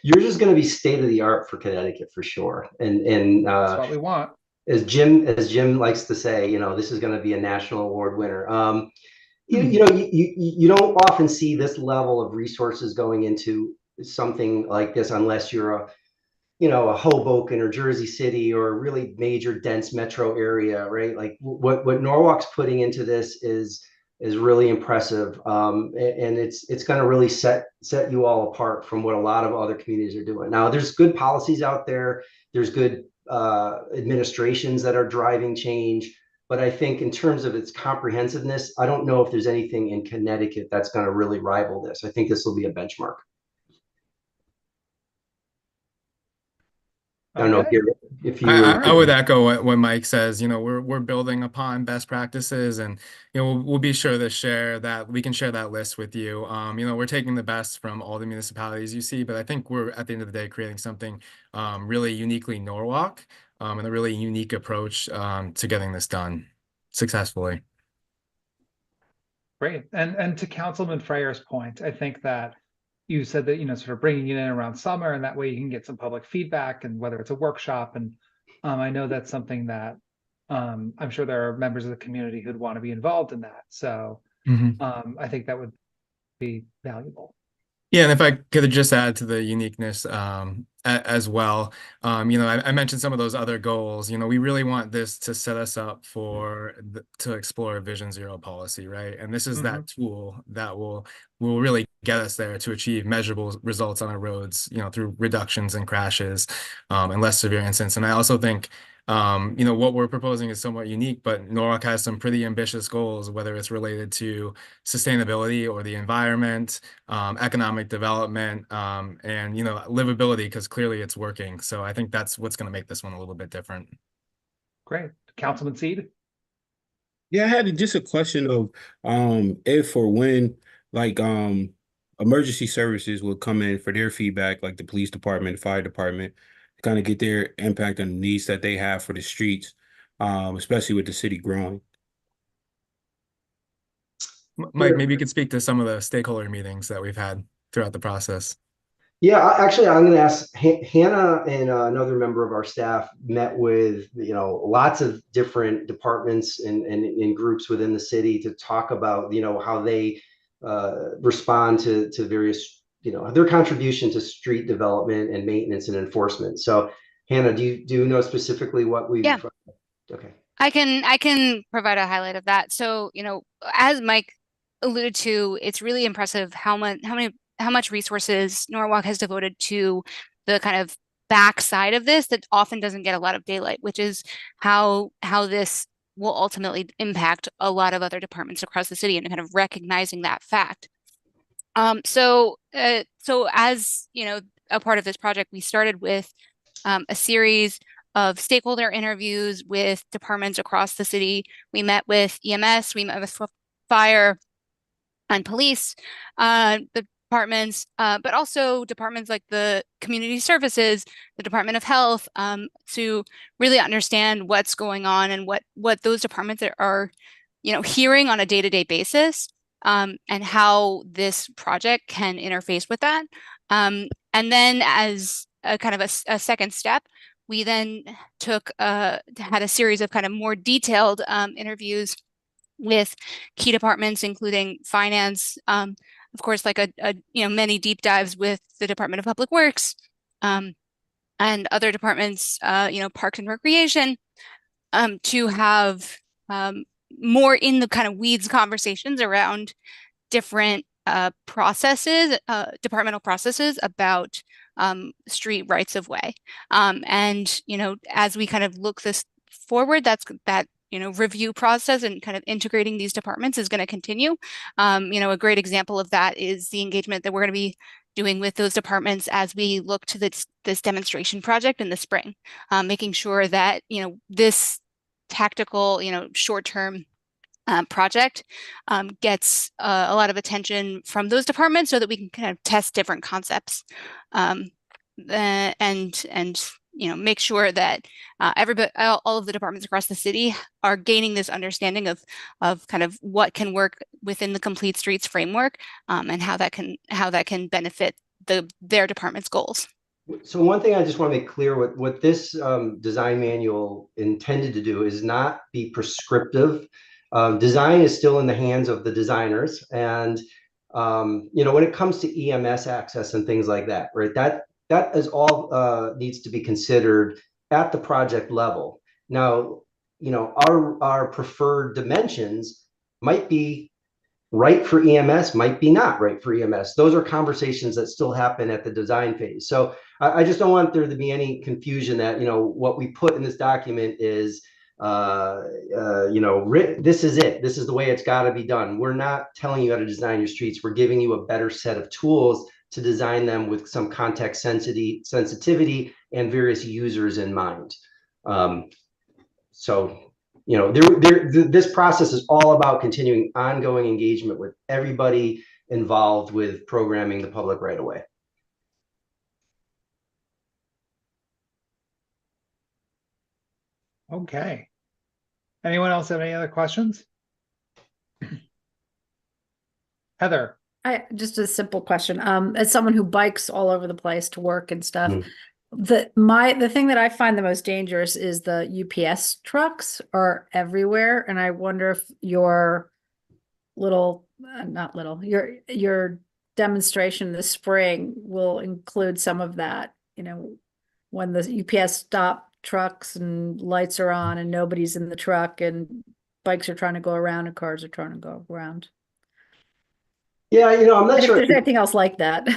Yours is going to be state of the art for Connecticut for sure, and that's what we want. As Jim likes to say, you know, this is going to be a national award winner. You know, you don't often see this level of resources going into something like this unless you're a Hoboken or Jersey City or a really major dense metro area, right? Like what Norwalk's putting into this is really impressive, and it's going to really set you all apart from what a lot of other communities are doing. Now, there's good policies out there. There's good administrations that are driving change. But I think in terms of its comprehensiveness, I don't know if there's anything in Connecticut that's going to really rival this. I think this will be a benchmark. I don't know Okay. if you I would echo what Mike says. We're building upon best practices, and we'll be sure to share that. We can share that list with you. We're taking the best from all the municipalities you see, but I think we're at the end of the day creating something really uniquely Norwalk, and a really unique approach to getting this done successfully. Great. And to Councilman Freyer's point, I think that you said that, sort of bringing it in around summer, and that way you can get some public feedback, and whether it's a workshop. And I know that's something that I'm sure there are members of the community who'd want to be involved in that. So I think that would be valuable. Yeah, and if I could just add to the uniqueness as well, I mentioned some of those other goals. We really want this to set us up to explore Vision Zero policy, right? And this is that tool that will really get us there to achieve measurable results on our roads, through reductions in crashes and less severe incidents. And I also think what we're proposing is somewhat unique, but Norwalk has some pretty ambitious goals, whether it's related to sustainability or the environment, economic development, and livability, because clearly it's working. So I think that's what's going to make this one a little bit different. Great. Councilman Seed? Yeah, I had just a question of if or when, like, emergency services will come in for their feedback, like the police department, fire department, kind of get their impact on the needs that they have for the streets, especially with the city growing. Mike, maybe you could speak to some of the stakeholder meetings that we've had throughout the process. Yeah, actually, I'm going to ask Hannah, and another member of our staff met with lots of different departments and groups within the city to talk about how they respond to various their contribution to street development and maintenance and enforcement. So Hannah, do you know specifically what we've Okay. I can provide a highlight of that. So, as Mike alluded to, it's really impressive how much resources Norwalk has devoted to the kind of backside of this that often doesn't get a lot of daylight, which is how this will ultimately impact a lot of other departments across the city, and kind of recognizing that fact. So as a part of this project, we started with a series of stakeholder interviews with departments across the city. We met with EMS, we met with fire and police departments, but also departments like the community services, the Department of Health, to really understand what's going on and what those departments are hearing on a day-to-day basis. And how this project can interface with that. And then as a kind of a second step, we then had a series of kind of more detailed interviews with key departments, including finance, of course, like many deep dives with the Department of Public Works, and other departments, Parks and Recreation, to have more in the kind of weeds conversations around different departmental processes about street rights of way. And as we kind of look this forward, that review process and kind of integrating these departments is going to continue. A great example of that is the engagement that we're going to be doing with those departments as we look to this demonstration project in the spring, making sure that this tactical, short-term project gets a lot of attention from those departments, so that we can kind of test different concepts, and make sure that everybody, all of the departments across the city are gaining this understanding of kind of what can work within the Complete Streets framework, and how that can benefit their department's goals. So one thing I just want to make clear, what this design manual intended to do is not be prescriptive. Design is still in the hands of the designers, and when it comes to EMS access and things like that, right? that is all needs to be considered at the project level. Now, you know, our preferred dimensions might be right for EMS, might be not right for EMS. Those are conversations that still happen at the design phase. So I just don't want there to be any confusion that, you know, what we put in this document is, you know, this is it. This is the way it's got to be done. We're not telling you how to design your streets. We're giving you a better set of tools to design them with some context sensitivity and various users in mind. So, you know, this process is all about continuing ongoing engagement with everybody involved with programming the public right away. Okay. Anyone else have any other questions? Heather. Just a simple question. As someone who bikes all over the place to work and stuff, Mm. the thing that I find the most dangerous is the UPS trucks are everywhere, and I wonder if your your demonstration this spring will include some of that. You know, when the UPS stop trucks and lights are on and nobody's in the truck and bikes are trying to go around and cars are trying to go around. Yeah, you know, I'm not And if sure. there's anything else like that.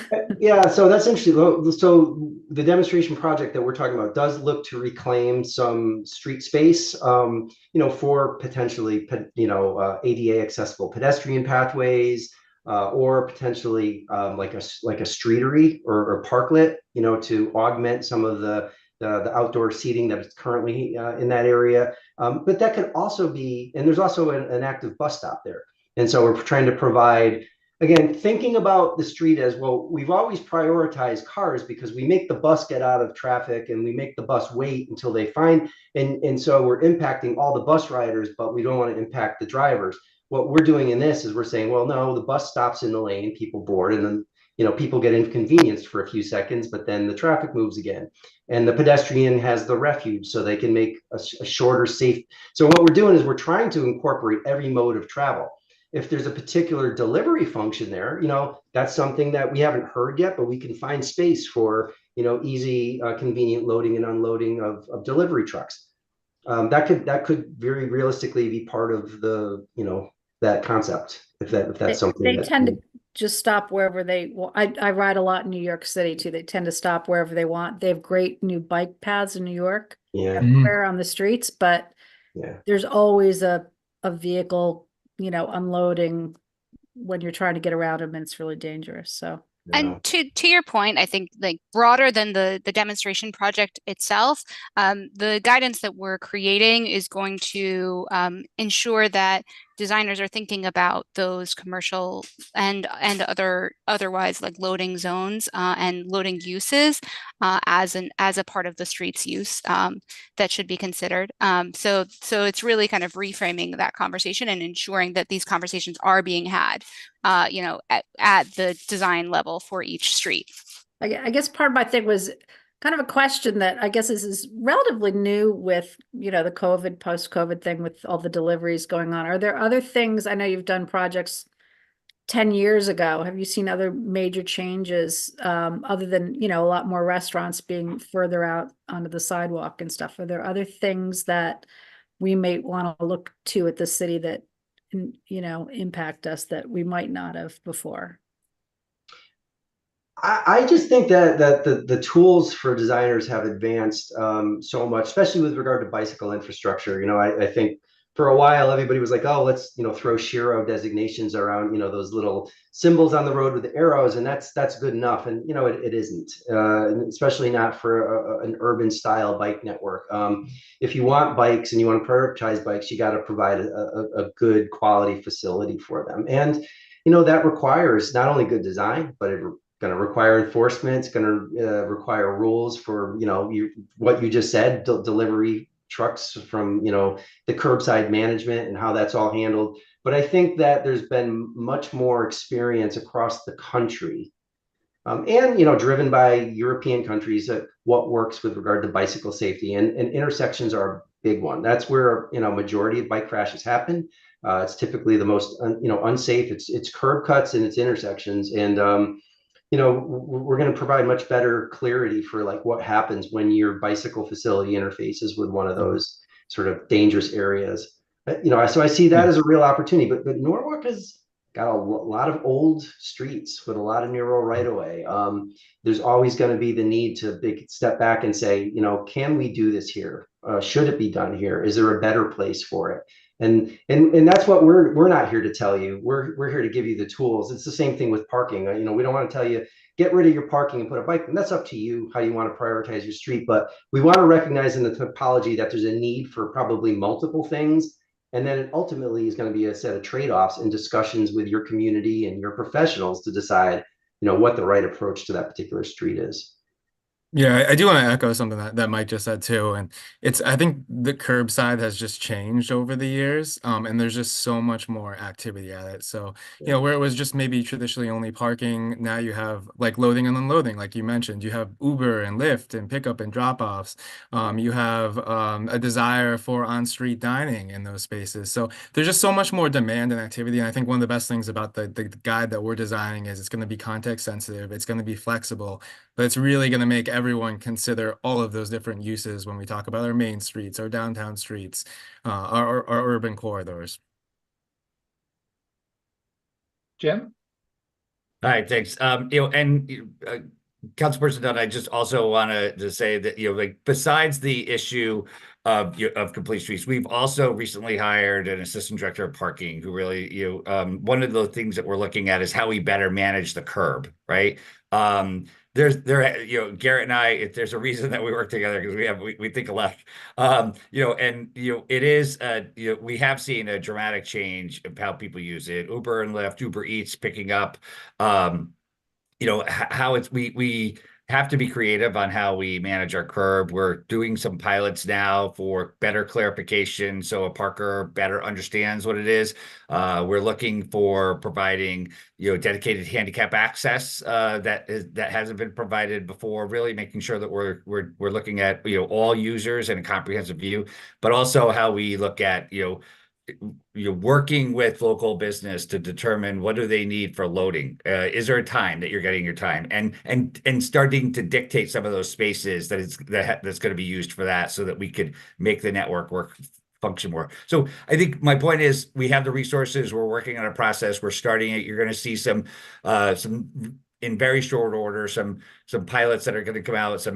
Yeah, so that's interesting. So the demonstration project that we're talking about does look to reclaim some street space, you know, for potentially, you know, ADA accessible pedestrian pathways, or potentially like a streetery or parklet, you know, to augment some of the outdoor seating that is currently in that area. But that could also be, and there's also an active bus stop there. And so we're trying to provide, again, thinking about the street as well, we've always prioritized cars because we make the bus get out of traffic and we make the bus wait until they find, and so we're impacting all the bus riders, but we don't want to impact the drivers. What we're doing in this is we're saying, well, no, the bus stops in the lane, people board, and then, you know, people get inconvenienced for a few seconds, but then the traffic moves again. And the pedestrian has the refuge so they can make a shorter, safe. So what we're doing is we're trying to incorporate every mode of travel. If there's a particular delivery function there, you know, that's something that we haven't heard yet, but we can find space for, you know, easy, convenient loading and unloading of delivery trucks. That could very realistically be part of the, you know, that concept. If that's something they tend to just stop wherever they want. I ride a lot in New York City too. They tend to stop wherever they want. They have great new bike paths in New York, everywhere on the streets, but there's always a vehicle, you know, unloading when you're trying to get around them, and it's really dangerous. So, and to your point, I think like broader than the demonstration project itself, the guidance that we're creating is going to ensure that designers are thinking about those commercial and otherwise like loading zones and loading uses as a part of the street's use that should be considered. So it's really kind of reframing that conversation and ensuring that these conversations are being had, you know, at the design level for each street. I guess part of my thing was kind of a question that I guess is relatively new with, you know, the COVID, post-COVID thing with all the deliveries going on. Are there other things? I know you've done projects 10 years ago. Have you seen other major changes other than, you know, a lot more restaurants being further out onto the sidewalk and stuff? Are there other things that we may want to look to at the city that, you know, impact us that we might not have before? I just think that the tools for designers have advanced so much, especially with regard to bicycle infrastructure. You know, I think for a while everybody was like, oh, let's, you know, throw Shiro designations around, you know, those little symbols on the road with the arrows, and that's good enough. And you know, it isn't, especially not for an urban style bike network. If you want bikes and you want to prioritize bikes, you got to provide a good quality facility for them. And you know, that requires not only good design, but it going to require enforcement. It's going to require rules for, you know, what you just said, delivery trucks, from, you know, the curbside management and how that's all handled. But I think that there's been much more experience across the country, and, you know, driven by European countries, at what works with regard to bicycle safety, and intersections are a big one. That's where, you know, majority of bike crashes happen. It's typically the most, you know, unsafe. It's curb cuts and it's intersections. And you know, we're going to provide much better clarity for like what happens when your bicycle facility interfaces with one of those sort of dangerous areas. You know, so I see that as a real opportunity. But Norwalk has got a lot of old streets with a lot of narrow right of way. There's always going to be the need to step back and say, you know, can we do this here? Should it be done here? Is there a better place for it? And that's what we're not here to tell you. We're here to give you the tools. It's the same thing with parking. You know, we don't want to tell you get rid of your parking and put a bike. And that's up to you how you want to prioritize your street. But we want to recognize in the topology that there's a need for probably multiple things. And then it ultimately is going to be a set of trade-offs and discussions with your community and your professionals to decide, you know, what the right approach to that particular street is. Yeah, I do want to echo something that Mike just said too. And I think the curbside has just changed over the years. And there's just so much more activity at it. So, you know, where it was just maybe traditionally only parking, now you have like loading and unloading, like you mentioned. You have Uber and Lyft and pickup and drop-offs. You have a desire for on-street dining in those spaces. So there's just so much more demand and activity. And I think one of the best things about the guide that we're designing is it's going to be context sensitive, it's going to be flexible, but it's really going to make everyone consider all of those different uses when we talk about our main streets, our downtown streets, our urban corridors. Jim? All right, thanks. You know, and Councilperson Dunn, I just also wanted to say that, you know, like besides the issue of complete streets, we've also recently hired an assistant director of parking who really, you know, one of the things that we're looking at is how we better manage the curb, right? You know, Garrett and I, there's a reason that we work together because we think alike. You know, and you know, it is you know, we have seen a dramatic change of how people use it. Uber and Lyft, Uber Eats picking up. You know, how we have to be creative on how we manage our curb. We're doing some pilots now for better clarification so a parker better understands what it is. We're looking for providing, you know, dedicated handicap access that hasn't been provided before, really making sure that we're looking at, you know, all users in a comprehensive view, but also how we look at, you know, you're working with local business to determine what do they need for loading. Is there a time that you're getting your time, and starting to dictate some of those spaces that's going to be used for that, so that we could make the network function more. So I think my point is we have the resources. We're working on a process. We're starting it. You're going to see some in very short order, some pilots that are going to come out,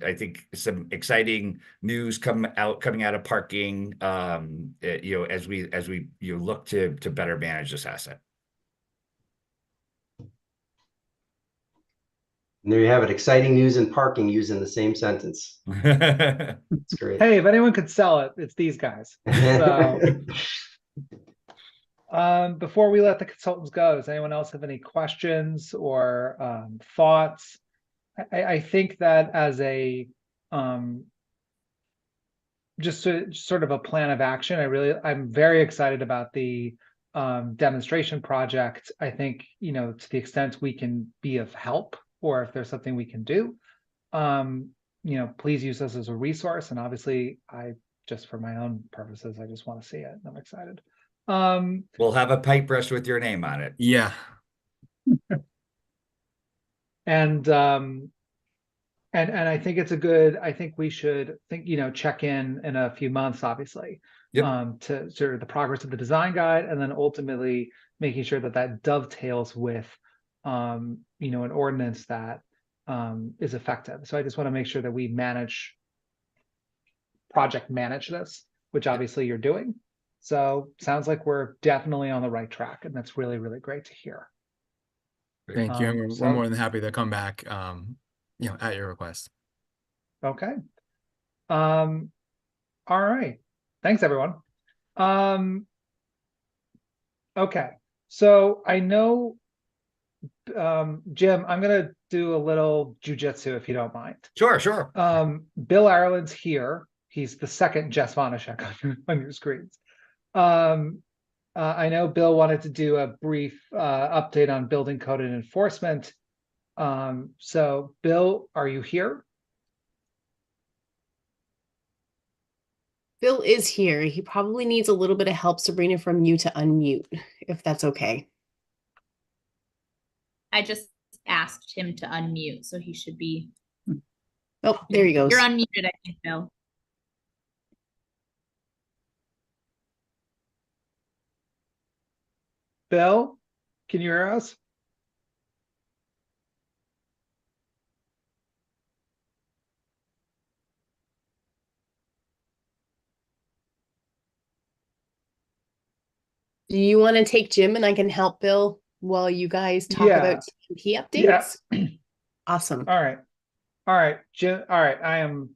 I think some exciting news coming out of parking, you know, as we look to better manage this asset. And there you have it. Exciting news and parking used in the same sentence. It's great. Hey, if anyone could sell it, it's these guys. So, before we let the consultants go, does anyone else have any questions or thoughts? I think that as a just sort of a plan of action, I'm very excited about the demonstration project. I think, you know, to the extent we can be of help, or if there's something we can do, you know, please use us as a resource. And obviously, just for my own purposes, I just want to see it. I'm excited. We'll have a pipe brush with your name on it. Yeah. And I think I think we should you know, check in a few months, obviously, yep, to sort of the progress of the design guide, and then ultimately making sure that dovetails with, you know, an ordinance that is effective. So I just want to make sure that we project manage this, which obviously you're doing. So sounds like we're definitely on the right track, and that's really, really great to hear. Thank you. And we're more than happy to come back, you know, at your request. Okay. All right. Thanks, everyone. Okay. So I know, Jim, I'm going to do a little jujitsu if you don't mind. Sure, sure. Bill Ireland's here. He's the second Jess Vanashek on your screens. I know Bill wanted to do a brief update on building code and enforcement. So Bill, are you here? Bill is here. He probably needs a little bit of help, Sabrina, from you to unmute, if that's okay. I just asked him to unmute, so he should be. Oh, there he goes. You're unmuted, I think, Bill. Bill, can you hear us? Do you want to take Jim and I can help Bill while you guys talk about TMP updates? Yeah. Awesome. All right, Jim. All right, I am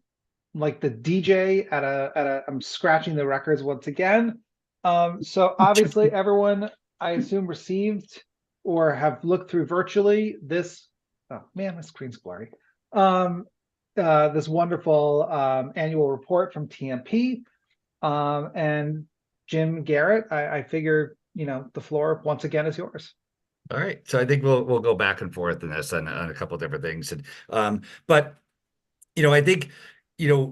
like the DJ at I'm scratching the records once again. So obviously everyone, I assume, received or have looked through virtually this. Oh man, my screen's blurry. This wonderful annual report from TMP. And Jim Garrett, I figure, the floor once again is yours. All right, so I think we'll go back and forth in this on a couple of different things, and but I think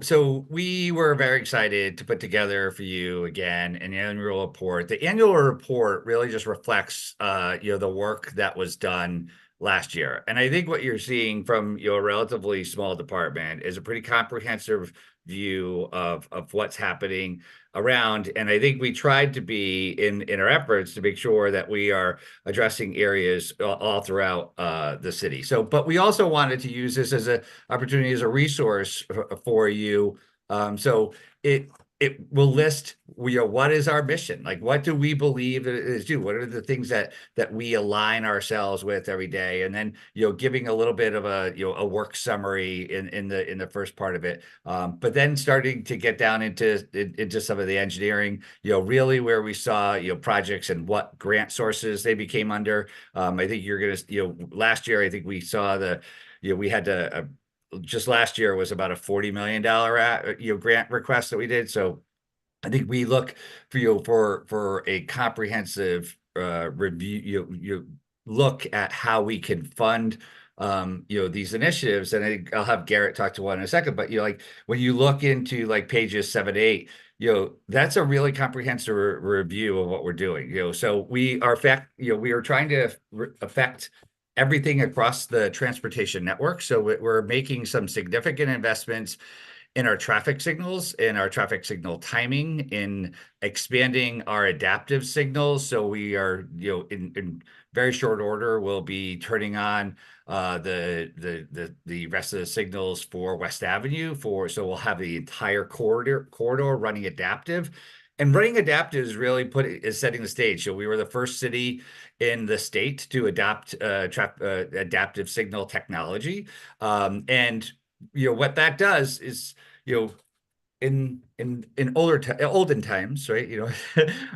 so we were very excited to put together for you again an annual report. The annual report really just reflects the work that was done last year, and I think what you're seeing from a relatively small department is a pretty comprehensive view of what's happening around. And I think we tried to be in our efforts to make sure that we are addressing areas all throughout the city. So, but we also wanted to use this as an opportunity, as a resource for you. So it will list, what is our mission? Like, what do we believe it is do? What are the things that we align ourselves with every day? And then, giving a little bit of a work summary in the first part of it. But then starting to get down into some of the engineering, really where we saw, projects and what grant sources they became under. I think you're going to, last year, I think we saw we had to, just last year was about a $40 million grant request that we did. So I think we look for a comprehensive review. You look at how we can fund these initiatives, and I think I'll have Garrett talk to one in a second. But like when you look into like pages 7, 8, that's a really comprehensive review of what we're doing. So we are we are trying to affect everything across the transportation network. So we're making some significant investments in our traffic signals, in our traffic signal timing, in expanding our adaptive signals. So we are, in very short order, we'll be turning on the rest of the signals for West Avenue so we'll have the entire corridor running adaptive. And running adaptive is really is setting the stage. So we were the first city in the state to adopt adaptive signal technology. And what that does is, in olden times, right?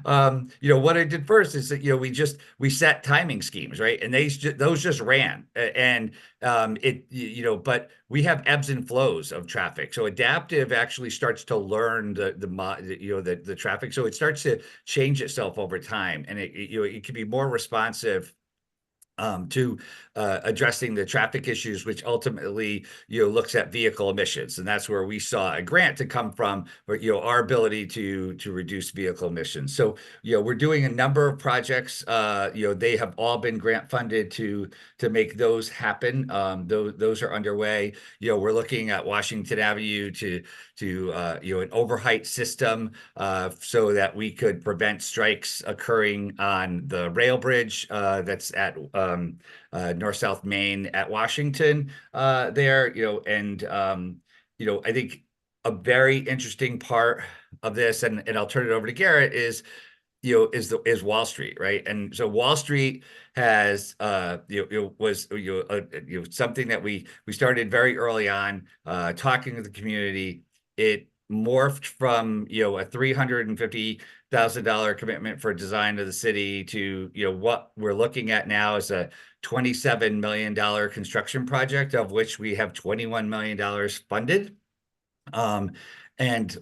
What I did first is that we set timing schemes, right? And those just ran, and but we have ebbs and flows of traffic. So adaptive actually starts to learn the traffic, so it starts to change itself over time, and it can be more responsive to addressing the traffic issues, which ultimately looks at vehicle emissions, and that's where we saw a grant to come from, our ability to reduce vehicle emissions. So we're doing a number of projects. They have all been grant funded to make those happen. Those are underway. We're looking at Washington Avenue to an overheight system so that we could prevent strikes occurring on the rail bridge that's at North-South Main at Washington there, and I think a very interesting part of this, and I'll turn it over to Garrett, is Wall Street, right? And so Wall Street has was something that we started very early on, talking to the community. It morphed from a $350,000 commitment for design of the city to what we're looking at now is a $27 million construction project, of which we have $21 million funded, and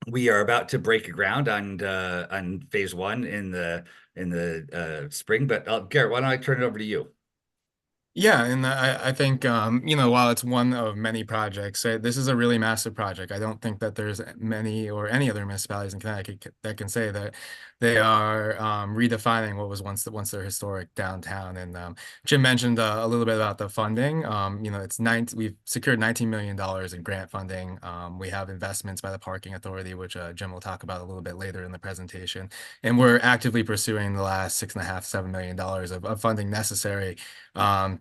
we are about to break ground on phase 1 in the spring. But Garrett, why don't I turn it over to you? Yeah, and I think while it's one of many projects, this is a really massive project. I don't think that there's many or any other municipalities in Connecticut that can say that they are redefining what was once their historic downtown. And Jim mentioned a little bit about the funding. We've secured $19 million in grant funding. We have investments by the Parking Authority, which Jim will talk about a little bit later in the presentation. And we're actively pursuing the last $6.5, $7 million of funding necessary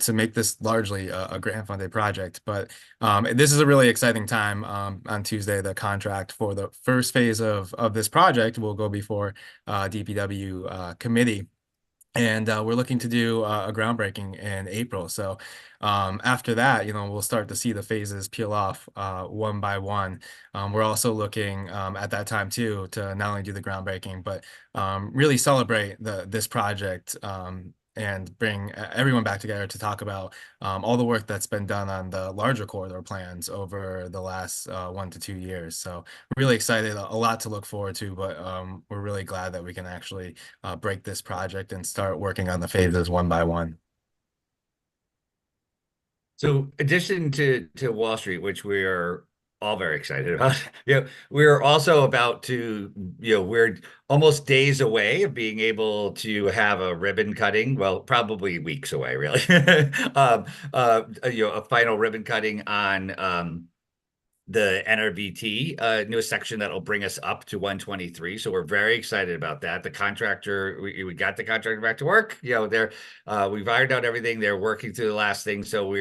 to make this largely a grant funded project. But this is a really exciting time. On Tuesday, the contract for the first phase of this project will go before DPW committee. And we're looking to do a groundbreaking in April. So after that, we'll start to see the phases peel off one by one. We're also looking at that time too to not only do the groundbreaking, but really celebrate this project and bring everyone back together to talk about all the work that's been done on the larger corridor plans over the last 1 to 2 years. So really excited, a lot to look forward to, but we're really glad that we can actually break this project and start working on the phases one by one. So addition to Wall Street, which we are all very excited about, we're also about to, we're almost days away of being able to have a ribbon cutting. Well, probably weeks away, really. A final ribbon cutting on the NRVT newest section that'll bring us up to 123. So we're very excited about that. The contractor, we got the contractor back to work. We've ironed out everything. They're working through the last thing. So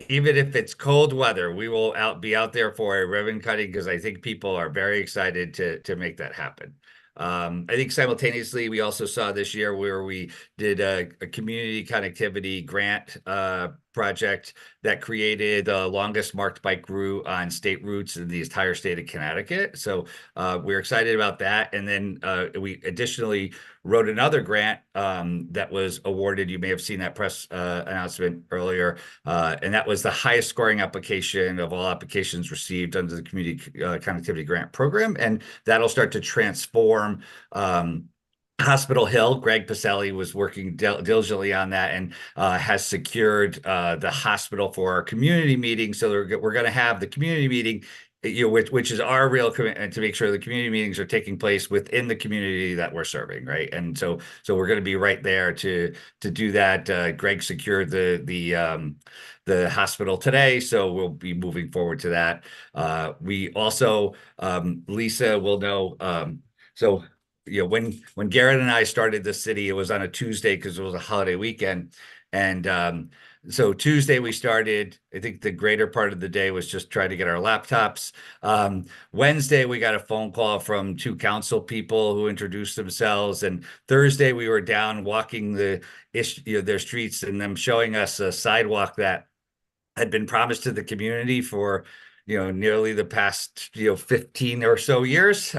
even if it's cold weather, we will be out there for a ribbon cutting because I think people are very excited to make that happen. I think simultaneously, we also saw this year where we did a community connectivity grant project that created the longest marked bike route on state routes in the entire state of Connecticut. So we're excited about that. And then we additionally wrote another grant that was awarded. You may have seen that press announcement earlier. And that was the highest scoring application of all applications received under the Community Connectivity Grant Program. And that'll start to transform Hospital Hill. Greg Pacelli was working diligently on that and has secured the hospital for our community meeting. So we're going to have the community meeting, which is our real commitment to make sure the community meetings are taking place within the community that we're serving, right? And so we're going to be right there to do that. Greg secured the hospital today, so we'll be moving forward to that. We also, Lisa will know. When Garrett and I started the city, it was on a Tuesday because it was a holiday weekend. And so Tuesday we started. I think the greater part of the day was just trying to get our laptops. Wednesday, we got a phone call from 2 council people who introduced themselves. And Thursday, we were down walking their streets and them showing us a sidewalk that had been promised to the community for nearly the past 15 or so years.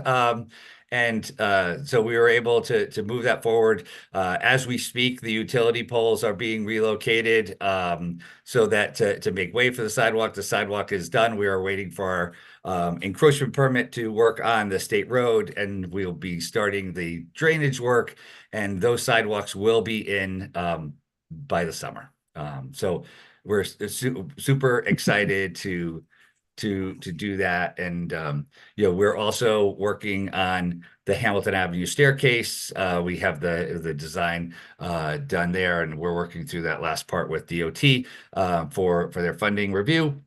So we were able to move that forward. As we speak, the utility poles are being relocated so that to make way for the sidewalk. The sidewalk is done. We are waiting for our encroachment permit to work on the state road, and we'll be starting the drainage work, and those sidewalks will be in by the summer. So we're super excited to do that. And we're also working on the Hamilton Avenue staircase. We have the design done there, and we're working through that last part with DOT for their funding review.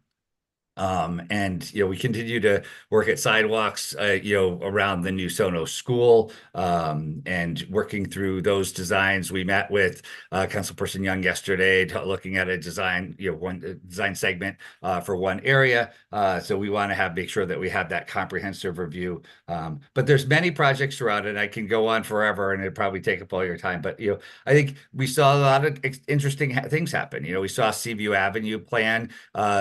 We continue to work at sidewalks, around the new Sonos school, and working through those designs. We met with Councilperson Young yesterday, looking at a design, one design segment for one area. So we want to make sure that we have that comprehensive review. But there's many projects throughout it. I can go on forever, and it'd probably take up all your time. But I think we saw a lot of interesting things happen. We saw Seaview Avenue plan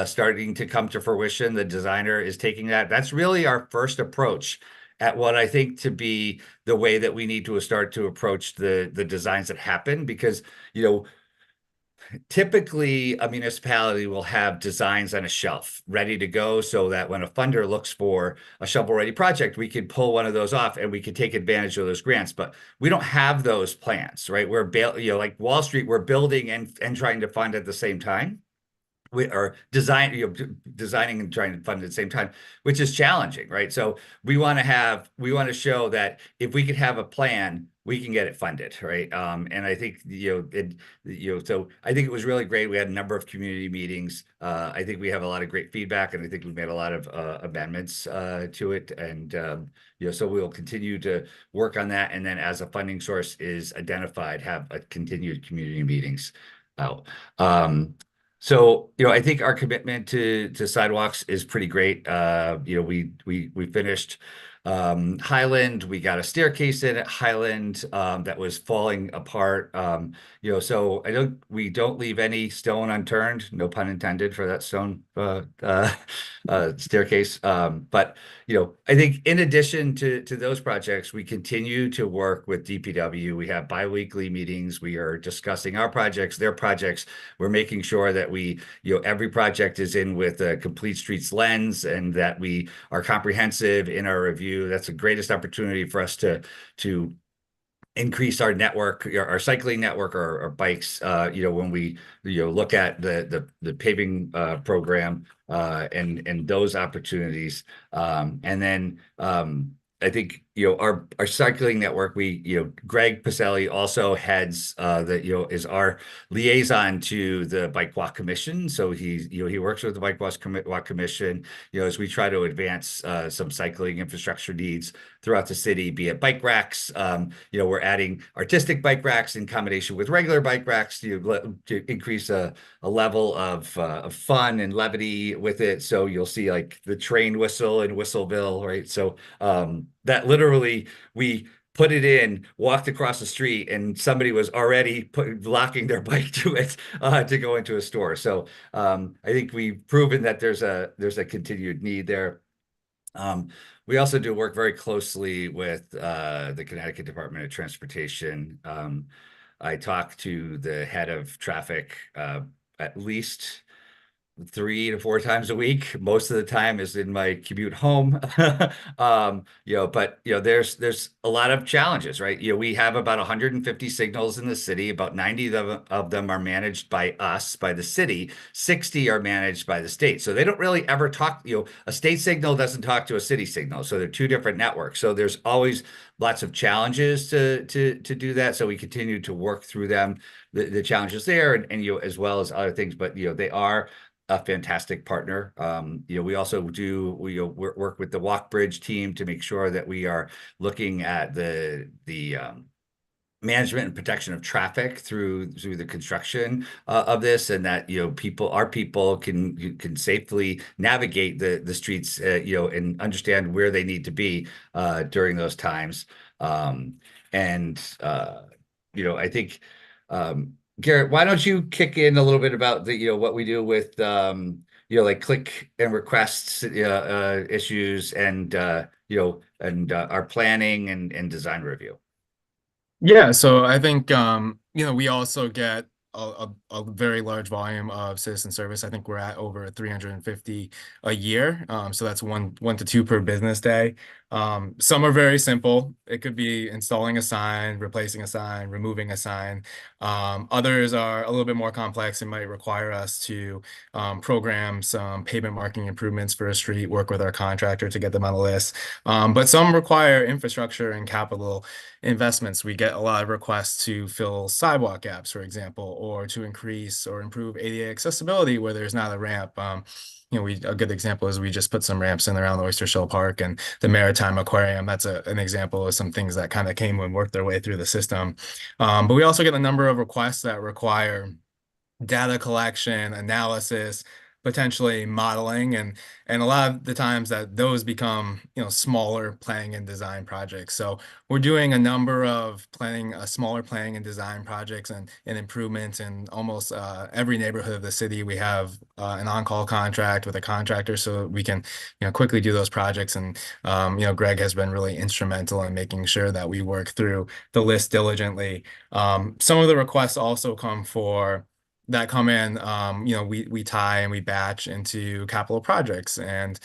starting to come to fruition. The designer is taking that. That's really our first approach at what I think to be the way that we need to start to approach the designs that happen, because typically a municipality will have designs on a shelf ready to go so that when a funder looks for a shovel-ready project, we could pull one of those off and we could take advantage of those grants. But we don't have those plans, right? We're, like Wall Street, we're building and trying to fund at the same time. We are designing and trying to fund at the same time, which is challenging, right? So we want to show that if we could have a plan, we can get it funded, right? And I think so I think it was really great. We had a number of community meetings. I think we have a lot of great feedback, and I think we've made a lot of amendments to it. And so we'll continue to work on that. And then as a funding source is identified, have a continued community meetings out. So, I think our commitment to sidewalks is pretty great. We finished Highland. We got a staircase in at Highland that was falling apart. So we don't leave any stone unturned, no pun intended for that stone staircase. But I think in addition to those projects, we continue to work with DPW. We have biweekly meetings. We are discussing our projects, their projects. We're making sure that every project is in with a complete streets lens, and that we are comprehensive in our review. That's the greatest opportunity for us to increase our network, our cycling network, or bikes. When we look at the paving program and those opportunities, and then I think our cycling network. Greg Pacelli also heads is our liaison to the Bike Walk Commission. So he works with the Bike Walk Commission as we try to advance some cycling infrastructure needs throughout the city, be it bike racks. We're adding artistic bike racks in combination with regular bike racks to increase a level of fun and levity with it. So you'll see like the train whistle in Whistleville, right? So that literally we put it in, walked across the street, and somebody was already locking their bike to it to go into a store. So I think we've proven that there's a continued need there. We also do work very closely with the Connecticut Department of Transportation. I talk to the head of traffic at least 3 to 4 times a week. Most of the time is in my commute home. But there's a lot of challenges, right? We have about 150 signals in the city. About 90 of them are managed by us, by the city. 60 are managed by the state. So they don't really ever talk. A state signal doesn't talk to a city signal. So they're 2 different networks. So there's always lots of challenges to do that. So we continue to work through them, the challenges there, and as well as other things. But they are a fantastic partner. We also work with the Walk Bridge team to make sure that we are looking at the management and protection of traffic through the construction of this, and that our people can safely navigate the streets and understand where they need to be during those times. I think Garrett, why don't you kick in a little bit about what we do with like click and requests issues and our planning and design review. Yeah, so I think we also get a very large volume of citizen service. I think we're at over 350 a year. So that's one to 2 per business day. Some are very simple. It could be installing a sign, replacing a sign, removing a sign. Others are a little bit more complex and might require us to program some pavement marking improvements for a street, work with our contractor to get them on the list. But some require infrastructure and capital investments. We get a lot of requests to fill sidewalk gaps, for example, or to increase or improve ADA accessibility where there's not a ramp. A good example is we just put some ramps in around the Oyster Shell Park and the Maritime Aquarium. That's an example of some things that kind of came and worked their way through the system. But we also get a number of requests that require data collection, analysis, potentially modeling, and a lot of the times that those become smaller planning and design projects. So we're doing a number of smaller planning and design projects and improvements in almost every neighborhood of the city. We have an on-call contract with a contractor so we can quickly do those projects. And Greg has been really instrumental in making sure that we work through the list diligently. Some of the requests also come for that come in, we tie and we batch into capital projects, and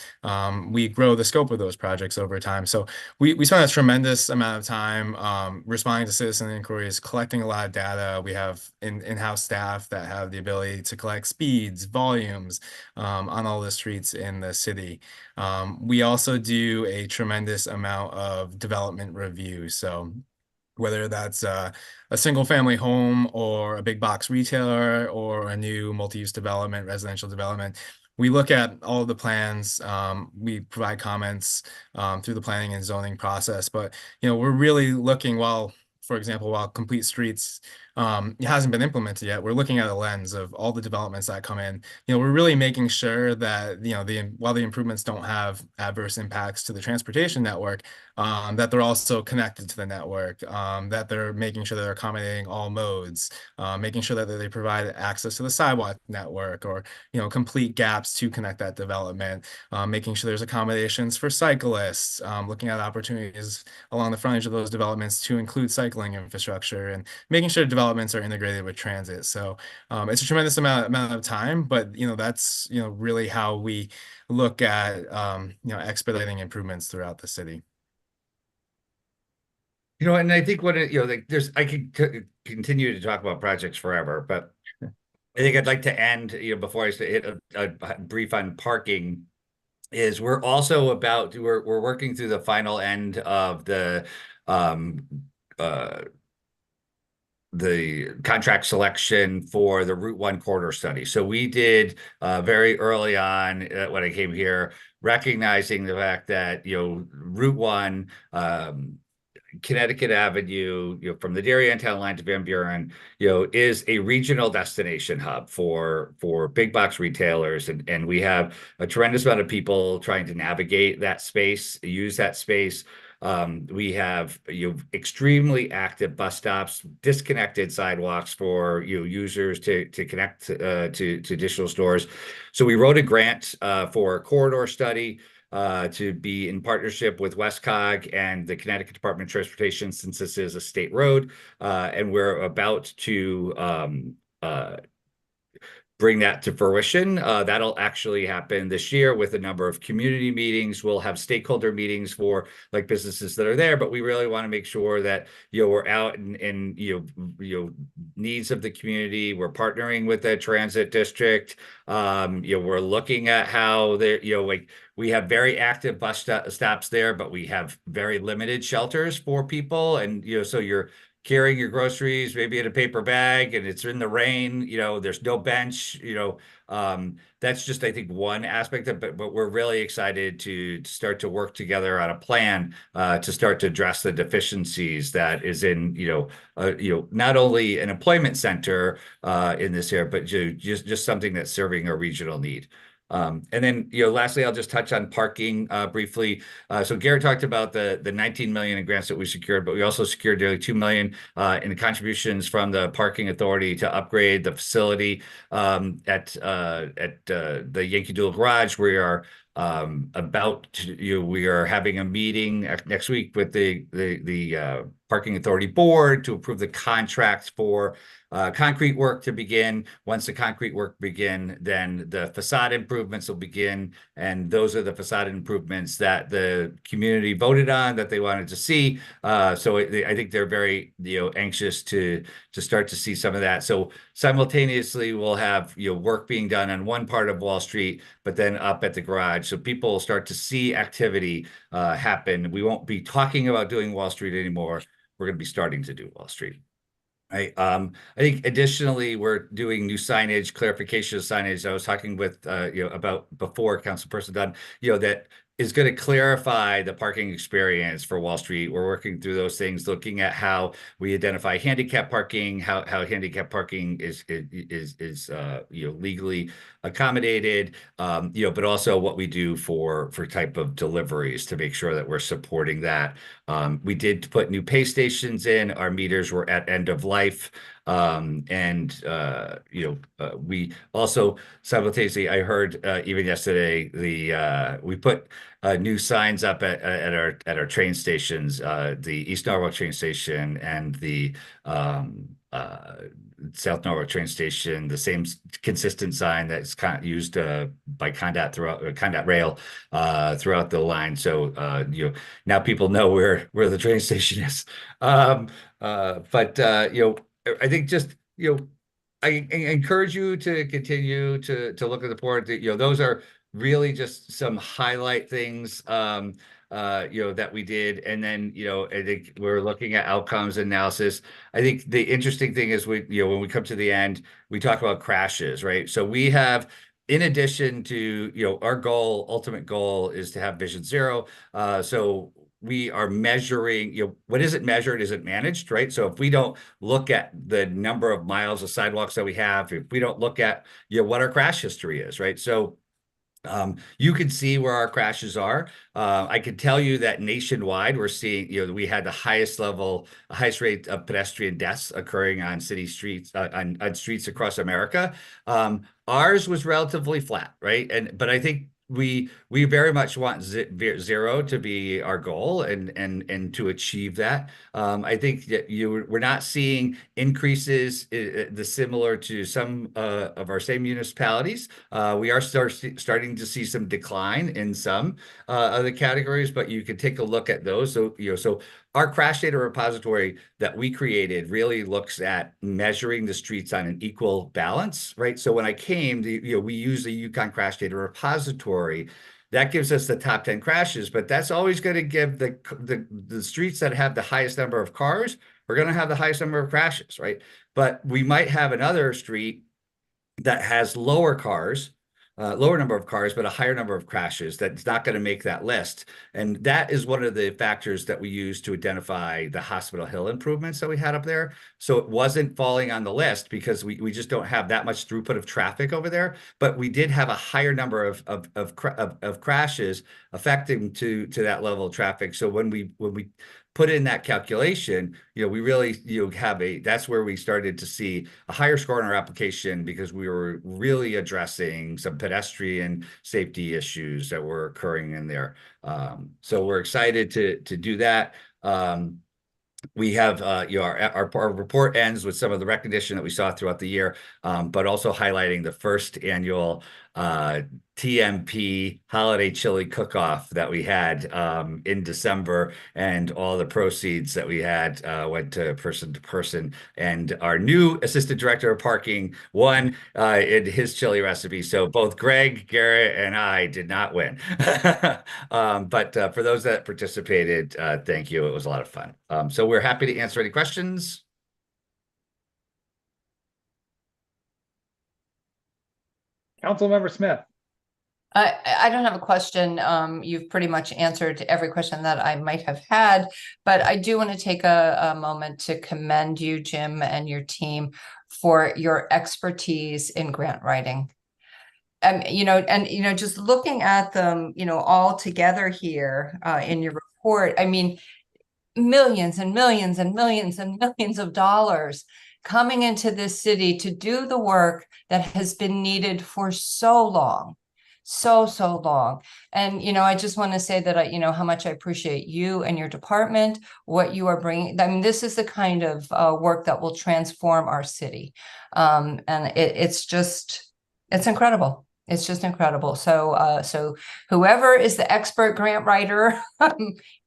we grow the scope of those projects over time. So we spend a tremendous amount of time responding to citizen inquiries, collecting a lot of data. We have in-house staff that have the ability to collect speeds, volumes on all the streets in the city. We also do a tremendous amount of development review. So whether that's a single family home or a big box retailer or a new multi-use development, residential development, we look at all of the plans. We provide comments through the planning and zoning process, but we're really looking, for example, while Complete Streets it hasn't been implemented yet, we're looking at a lens of all the developments that come in. We're really making sure that while the improvements don't have adverse impacts to the transportation network, that they're also connected to the network, that they're making sure that they're accommodating all modes, making sure that they provide access to the sidewalk network, or complete gaps to connect that development, making sure there's accommodations for cyclists, looking at opportunities along the frontage of those developments to include cycling infrastructure, and making sure developments are integrated with transit. So it's a tremendous amount of time, but that's really how we look at expediting improvements throughout the city. And I think I could continue to talk about projects forever, but I think I'd like to end, before I hit a brief on parking, is we're also we're working through the final end of the contract selection for the Route 1 corridor study. So we did very early on when I came here, recognizing the fact that Route 1, Connecticut Avenue, from the Darien Town Line to Van Buren, is a regional destination hub for big box retailers, and we have a tremendous amount of people trying to navigate that space, use that space. We have extremely active bus stops, disconnected sidewalks for users to connect to additional stores. So we wrote a grant for a corridor study to be in partnership with WestCog and the Connecticut Department of Transportation, since this is a state road, and we're about to bring that to fruition. That'll actually happen this year with a number of community meetings. We'll have stakeholder meetings for businesses that are there, but we really want to make sure that we're out in needs of the community. We're partnering with the transit district. We're looking at how we have very active bus stops there, but we have very limited shelters for people, and so you're carrying your groceries maybe in a paper bag and it's in the rain, there's no bench, that's just, I think, one aspect of it, but we're really excited to start to work together on a plan to start to address the deficiencies that is in, not only an employment center in this area, but just something that's serving a regional need. And then, lastly, I'll just touch on parking briefly. So Garrett talked about the 19 million in grants that we secured, but we also secured nearly 2 million in contributions from the Parking Authority to upgrade the facility at the Yankee Doodle Garage. We are we are having a meeting next week with the Parking Authority Board to approve the contract for concrete work to begin. Once the concrete work begin, then the facade improvements will begin, and those are the facade improvements that the community voted on, that they wanted to see. So I think they're very anxious to start to see some of that. So simultaneously, we'll have work being done on one part of Wall Street, but then up at the garage, so people will start to see activity happen. We won't be talking about doing Wall Street anymore. We're going to be starting to do Wall Street. Right. I think additionally, we're doing new signage, clarification of signage. I was talking with about before, Councilperson Dunn, that is going to clarify the parking experience for Wall Street. We're working through those things, looking at how we identify handicap parking, how handicap parking is legally accommodated, but also what we do for type of deliveries to make sure that we're supporting that. We did put new pay stations in. Our meters were at end of life. We also simultaneously, I heard even yesterday, we put new signs up at our train stations, the East Norwalk train station and the South Norwalk train station, the same consistent sign that's used by Condat Condat Rail throughout the line. So now people know where the train station is. But I think just I encourage you to continue to look at the report. Those are really just some highlight things that we did. And then I think we're looking at outcomes analysis. I think the interesting thing is when we come to the end, we talk about crashes, right? So we have, in addition to our ultimate goal is to have Vision Zero. So we are measuring, what isn't measured isn't managed, right? So if we don't look at the number of miles of sidewalks that we have, if we don't look at what our crash history is, right? So you can see where our crashes are. I can tell you that nationwide, we're seeing, we had the highest rate of pedestrian deaths occurring on city streets, on streets across America. Ours was relatively flat, right? But I think we very much want zero to be our goal and to achieve that. I think that we're not seeing increases similar to some of our same municipalities. We are starting to see some decline in some other categories, but you can take a look at those. So our crash data repository that we created really looks at measuring the streets on an equal balance, right? So when I came, we use the Yukon Crash Data Repository. That gives us the top 10 crashes, but that's always going to give the streets that have the highest number of cars are going to have the highest number of crashes, right? But we might have another street that has lower number of cars, but a higher number of crashes. That's not going to make that list. And that is one of the factors that we use to identify the Hospital Hill improvements that we had up there. So it wasn't falling on the list because we just don't have that much throughput of traffic over there, but we did have a higher number of crashes affecting to that level of traffic. So when we put in that calculation, we really that's where we started to see a higher score in our application because we were really addressing some pedestrian safety issues that were occurring in there. So we're excited to do that. We have our report ends with some of the recognition that we saw throughout the year, but also highlighting the first annual TMP holiday chili cook-off that we had in December, and all the proceeds that we had went to person. And our new assistant director of parking won in his chili recipe. So both Greg, Garrett, and I did not win. But for those that participated, thank you. It was a lot of fun. So we're happy to answer any questions. Councilmember Smith. I don't have a question. You've pretty much answered every question that I might have had, but I do want to take a moment to commend you, Jim, and your team for your expertise in grant writing. Just looking at them, all together here in your report, I mean, millions and millions and millions and millions of dollars coming into this city to do the work that has been needed for so long. So long. And, I just want to say that, how much I appreciate you and your department, what you are bringing. I mean, this is the kind of work that will transform our city. And it's incredible. It's just incredible. So whoever is the expert grant writer,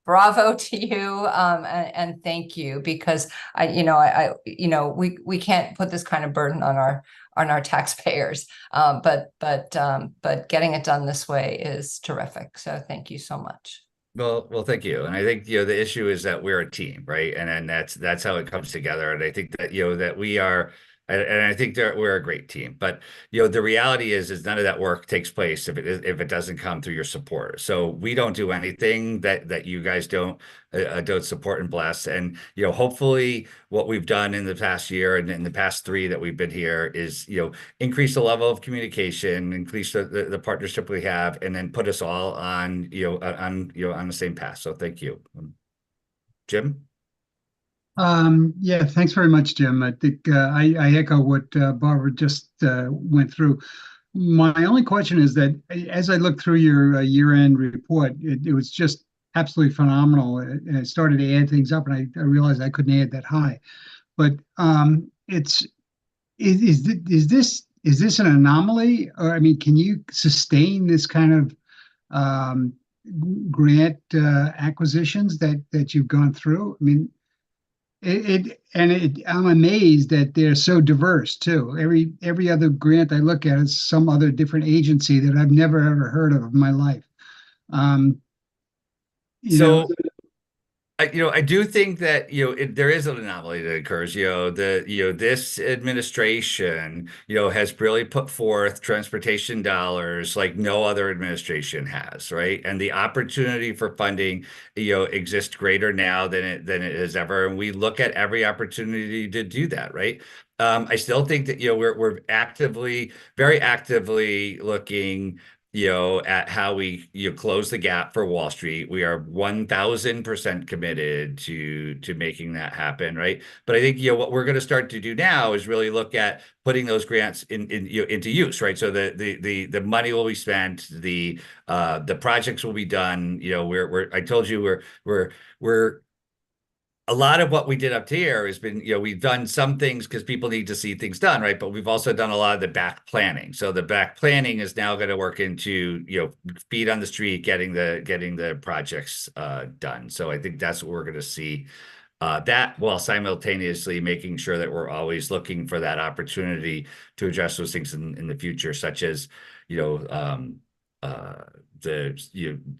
bravo to you, and thank you, because we can't put this kind of burden on our taxpayers, but getting it done this way is terrific. So thank you so much. Well, thank you. And I think the issue is that we're a team, right? And that's how it comes together. And I think that that we are. And I think that we're a great team, but the reality is none of that work takes place if it doesn't come through your support. So we don't do anything that you guys don't support and bless. And hopefully what we've done in the past year and in the past 3 that we've been here is increase the level of communication, increase the partnership we have, and then put us all on on the same path. So thank you, Jim. Yeah, thanks very much, Jim. I think I echo what Barbara just went through. My only question is that as I looked through your year-end report, it was just absolutely phenomenal. And I started to add things up, and I realized I couldn't add that high. But it's is this an anomaly? Or, I mean, can you sustain this kind of grant acquisitions that you've gone through? I mean, I'm amazed that they're so diverse too. Every other grant I look at is some other different agency that I've never ever heard of in my life. You know, I do think that, there is an anomaly that occurs, this administration, has really put forth transportation dollars like no other administration has, right? And the opportunity for funding, exists greater now than it has ever. And we look at every opportunity to do that, right? I still think that, we're very actively looking at how we close the gap for Wall Street. We are 1000% committed to making that happen, right? But I think what we're going to start to do now is really look at putting those grants into use, right? So the money will be spent, the projects will be done. I told you we're a lot of what we did up here has been, we've done some things because people need to see things done, right? But we've also done a lot of the back planning. So the back planning is now going to work into, feet on the street, getting the projects done. So I think that's what we're going to see. That while simultaneously making sure that we're always looking for that opportunity to address those things in the future, such as, the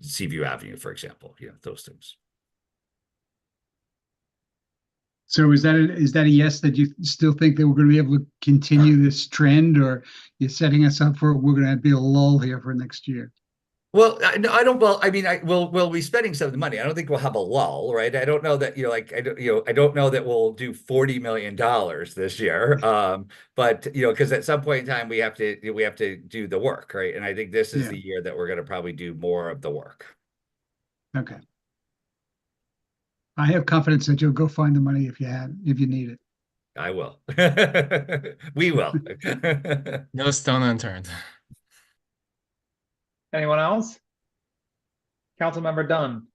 Seaview Avenue, for example, those things. so is that a yes, that you still think that we're going to be able to continue this trend, or you're setting us up for we're going to be a lull here for next year? Well, no, I don't. Well, I mean, we'll be spending some of the money. I don't think we'll have a lull, right? I don't know that I don't know that we'll do $40 million this year. But because at some point in time we have to do the work, right? And I think this is the year that we're going to probably do more of the work. Okay. I have confidence that you'll go find the money if you need it. I will. We will. No stone unturned. Anyone else? Councilmember Dunn.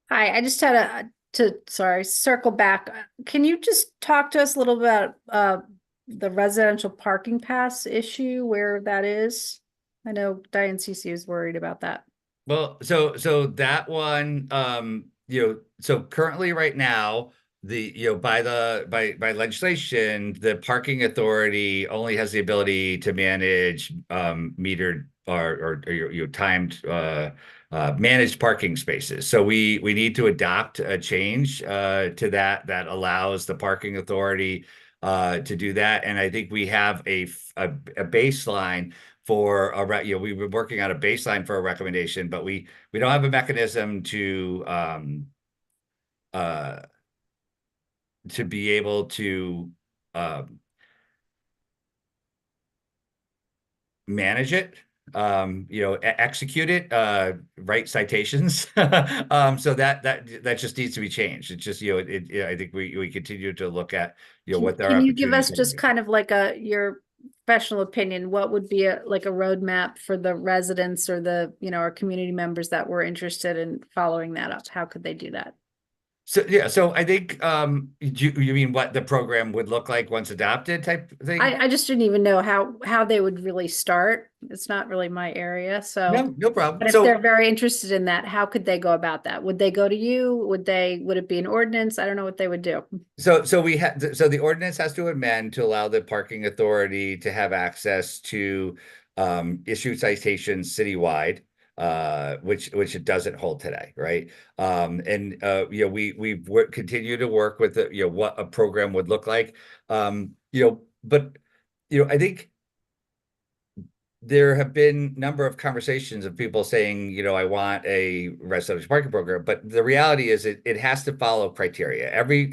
Hi, I just had to circle back. Can you just talk to us a little about the residential parking pass issue, where that is? I know Diane Cece is worried about that. Well, so that one, so currently right now, by legislation, the parking authority only has the ability to manage metered or timed managed parking spaces. So we need to adopt a change to that allows the parking authority to do that. And I think we have a baseline for we've been working on a baseline for a recommendation, but we don't have a mechanism to be able to manage it, execute it, write citations. So that just needs to be changed. It's just, I think we continue to look at, what there are. Can you give us just kind of like your professional opinion? What would be a roadmap for the residents or the, our community members that were interested in following that up? How could they do that? So I think you mean what the program would look like once adopted type thing? I just didn't even know how they would really start. It's not really my area, so no problem. But if they're very interested in that, how could they go about that? Would they go to you? Would it be an ordinance? I don't know what they would do. So the ordinance has to amend to allow the parking authority to have access to issue citations citywide. Which it doesn't hold today, right? We continue to work with what a program would look like. But I think there have been a number of conversations of people saying, I want a residential parking program, but the reality is it has to follow criteria. Every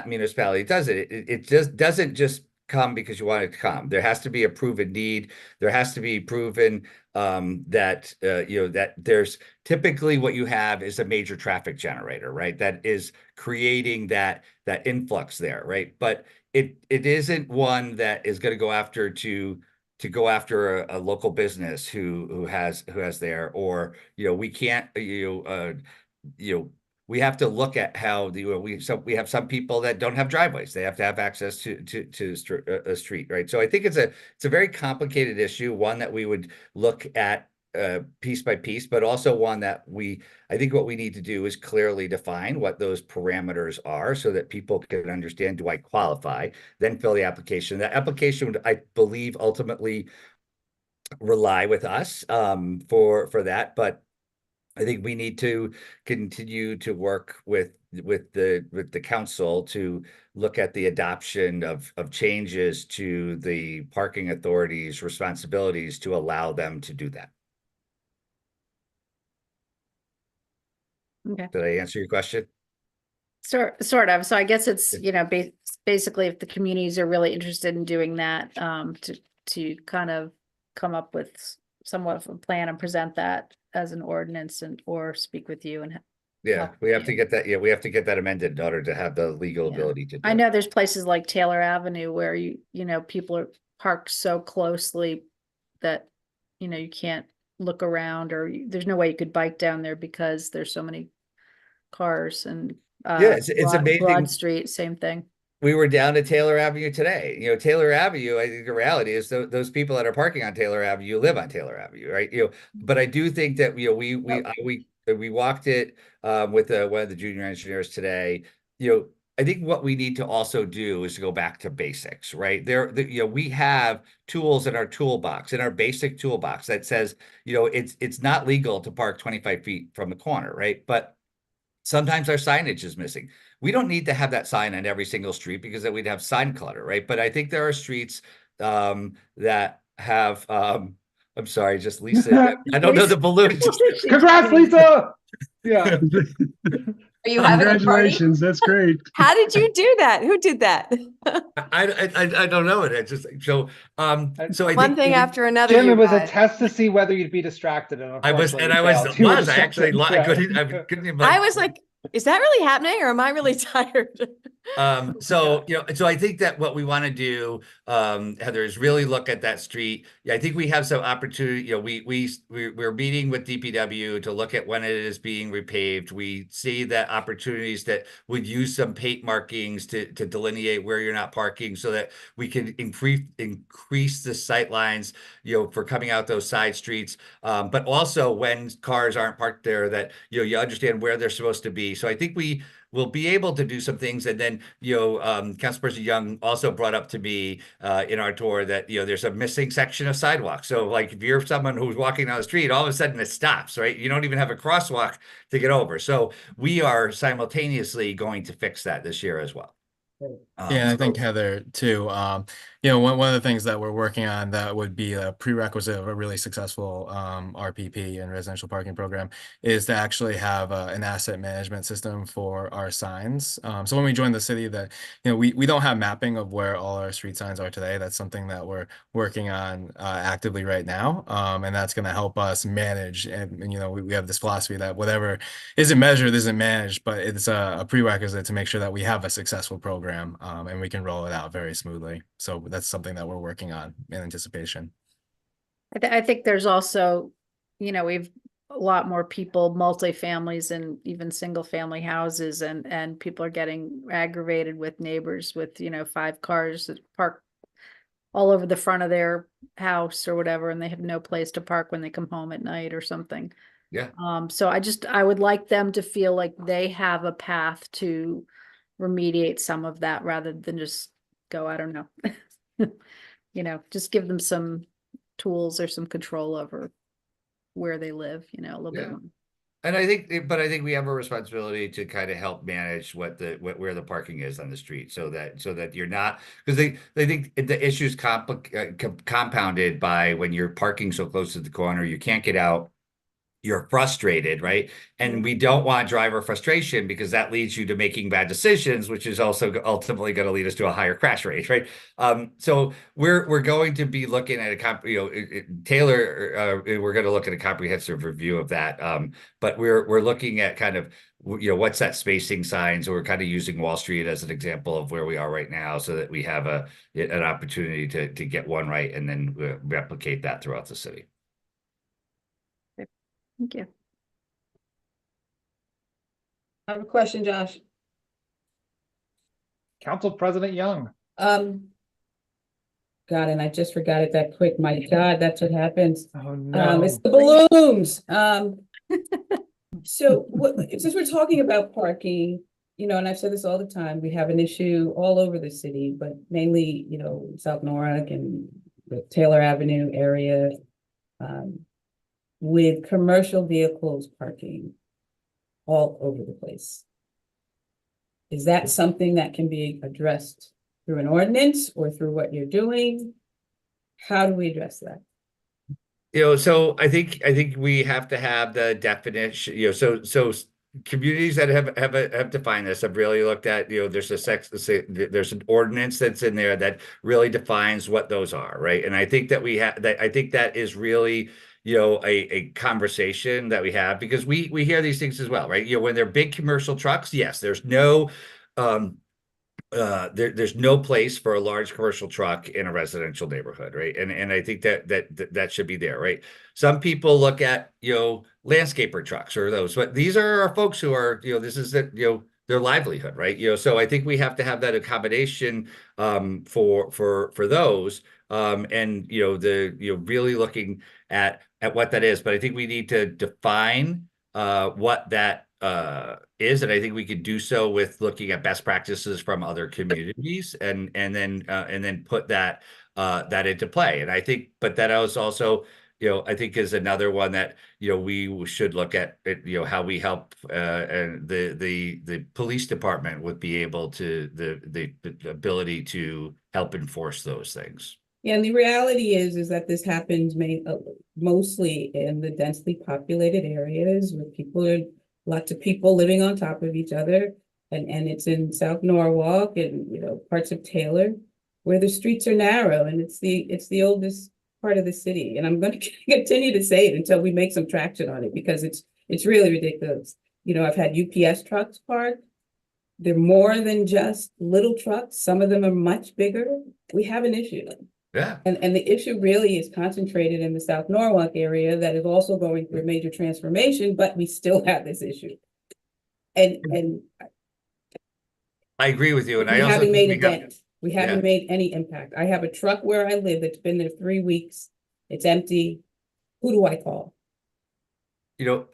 municipality does it. It just doesn't just come because you want it to come. There has to be a proven need. There has to be proven that that there's typically what you have is a major traffic generator, right? That is creating that influx there, right? But it isn't one that is going to go after go after a local business who has there, or we can't we have to look at how we have some people that don't have driveways. They have to have access to a street, right? So I think it's a very complicated issue, one that we would look at piece by piece, but also one that I think what we need to do is clearly define what those parameters are so that people can understand, do I qualify? Then fill the application. That application would, I believe, ultimately rely with us for that, but I think we need to continue to work with the council to look at the adoption of changes to the parking authorities' responsibilities to allow them to do that. Okay. Did I answer your question? Sort of. So I guess it's, you know, basically if the communities are really interested in doing that, to kind of come up with somewhat of a plan and present that as an ordinance or speak with you and Yeah, we have to get that. Yeah, we have to get that amended in order to have the legal ability to do I it. know there's places like Taylor Avenue where you know, people are parked so closely that, you know, you can't look around or there's no way you could bike down there because there's so many cars and Yeah, it's amazing. Broad Street, same thing. We were down at Taylor Avenue today. You know, Taylor Avenue, I think the reality is those people that are parking on Taylor Avenue live on Taylor Avenue, right? You know, but I do think that, you know, we walked it with one of the junior engineers today. You know, I think what we need to also do is to go back to basics, right? You know, we have tools in our toolbox, in our basic toolbox that says, you know, it's not legal to park 25 feet from the corner, right? But sometimes our signage is missing. We don't need to have that sign on every single street because then we'd have sign clutter, right? But I think there are streets that have, I'm sorry, just Lisa. I don't know the balloon. Congrats, Lisa. Yeah. Are you having a party? Congratulations, that's great. How did you do that? Who did that? I don't know it. I just so I One think thing after another. Jim, you it was a guys. test to see whether you'd be distracted. And I was unfortunately, I you failed. was You were I actually distracted. I couldn't even I was like, is that really happening or am I really tired? So you know, so I think that what we want to do, Heather, is really look at that street. Yeah, I think we have some opportunity. You know, we're meeting with DPW to look at when it is being repaved. We see that opportunities that would use some paint markings to delineate where you're not parking, so that we can increase the sight lines, you know, for coming out those side streets. But also when cars aren't parked there, that you know, you understand where they're supposed to be. So I think we will be able to do some things. And then, you know, Councilperson Young also brought up to me in our tour that, you know, there's a missing section of sidewalk. So like if you're someone who's walking down the street, all of a sudden it stops, right? You don't even have a crosswalk to get over. So we are simultaneously going to fix that this year as well. Yeah, I think Heather too. You know, one of the things that we're working on that would be a prerequisite of a really successful RPP and residential parking program is to actually have an asset management system for our signs. So when we joined the city, that you know, we don't have mapping of where all our street signs are today. That's something that we're working on actively right now, and that's going to help us manage. And you know, we have this philosophy that whatever isn't measured isn't managed, but it's a prerequisite to make sure that we have a successful program and we can roll it out very smoothly. So that's something that we're working on in anticipation. I think there's also, you know, we've a lot more people, multi-families and even single family houses, and people are getting aggravated with neighbors with, you know, 5 cars that park all over the front of their house or whatever, and they have no place to park when they come home at night or something. Yeah. So I would like them to feel like they have a path to remediate some of that rather than just go, I don't know, you know, just give them some tools or some control over where they live, you know, a little bit more. And I think, but I think we have a responsibility to kind of help manage where the parking is on the street, so that you're not, because they think the issue's compounded by when you're parking so close to the corner, you can't get out. You're frustrated, right? And we don't want driver frustration because that leads you to making bad decisions, which is also ultimately going to lead us to a higher crash rate, right? So we're going to be looking at Taylor. We're going to look at a comprehensive review of that. But we're looking at kind of, you know, what's that spacing sign? So we're kind of using Wall Street as an example of where we are right now, so that we have an opportunity to get one right and then replicate that throughout the city. Thank you. I have a question, Josh. Council President Young. God, and I just forgot it that quick. My God, that's what happens. Oh, no. It's the balloons. So since we're talking about parking, you know, and I've said this all the time, we have an issue all over the city, but mainly, you know, South Norwalk and the Taylor Avenue area, with commercial vehicles parking all over the place. Is that something that can be addressed through an ordinance or through what you're doing? How do we address that? You know, so I think we have to have the definition, you know, so communities that have defined this have really looked at, you know, there's an ordinance that's in there that really defines what those are, right? And I think that I think that is really, you know, a conversation that we have, because we hear these things as well, right? You know, when they're big commercial trucks, yes, there's no there's no place for a large commercial truck in a residential neighborhood, right? And I think that should be there, right? Some people look at, you know, landscaper trucks or those, but these are our folks who are, you know, this is the, you know, their livelihood, right? You know, so I think we have to have that accommodation for those, and you know, really looking at what that is. But I think we need to define what that is, and I think we could do so with looking at best practices from other communities, and then put that into play. And I think, but that was also, you know, I think is another one that, you know, we should look at, you know, how we help and the police department would be able to the ability to help enforce those things. Yeah, and the reality is that this happens mostly in the densely populated areas where lots of people living on top of each other, and it's in South Norwalk and, you know, parts of Taylor where the streets are narrow, and it's the oldest part of the city. And I'm going to continue to say it until we make some traction on it, because it's really ridiculous. You know, I've had UPS trucks parked. They're more than just little trucks. Some of them are much bigger. We have an issue. Yeah. And the issue really is concentrated in the South Norwalk area that is also going through a major transformation, but we still have this issue. And I agree with you. And we I also haven't think made a dent. We haven't made any impact. I have a truck where I live that's been there 3 weeks. It's empty. Who do I call? You know,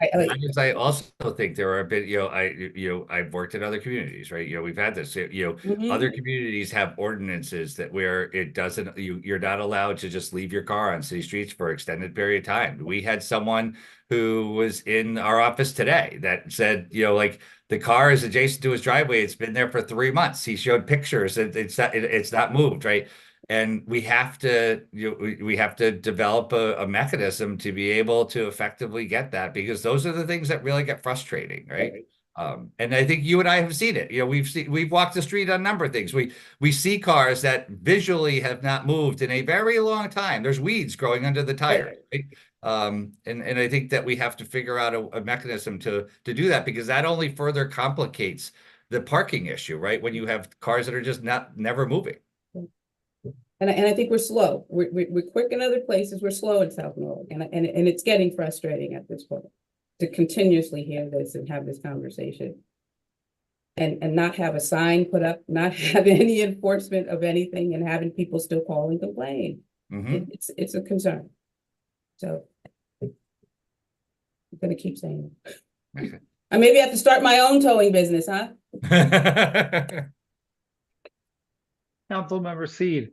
I also think there are a bit, you know, I've worked in other communities, right? You know, we've had this, you know, other communities have ordinances that where it doesn't, you're not allowed to just leave your car on city streets for extended period of time. We had someone who was in our office today that said, you know, like, the car is adjacent to his driveway. It's been there for 3 months. He showed pictures. It's not moved, right? And we have to, you know, we have to develop a mechanism to be able to effectively get that, because those are the things that really get frustrating, right? And I think you and I have seen it. You know, we've walked the street on a number of things. We see cars that visually have not moved in a very long time. There's weeds growing under the tire, right? And I think that we have to figure out a mechanism to do that, because that only further complicates the parking issue, right? When you have cars that are just never moving. And I think we're slow. We're quick in other places. We're slow in South Norwalk, and it's getting frustrating at this point to continuously hear this and have this conversation, and not have a sign put up, not have any enforcement of anything, and having people still call and complain. It's a concern. So I'm gonna keep saying it. I maybe have to start my own towing business, huh? Councilmember Seed.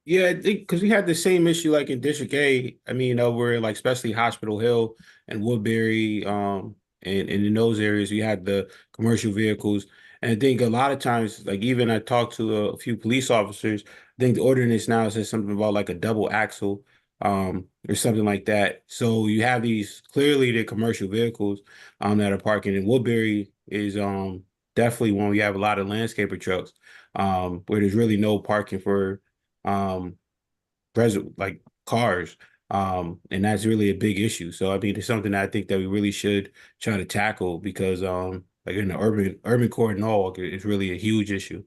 Yeah, I think because we had the same issue like in District A. I mean, over like especially Hospital Hill and Woodbury, and in those areas, we had the commercial vehicles. And I think a lot of times, like even I talked to a few police officers, I think the ordinance now says something about like a double axle, or something like that. So you have these clearly the commercial vehicles that are parking. And Woodbury is definitely one we have a lot of landscaper trucks, where there's really no parking for like cars, and that's really a big issue. So I mean, it's something that I think that we really should try to tackle, because like in the urban core in Norwalk, it's really a huge issue.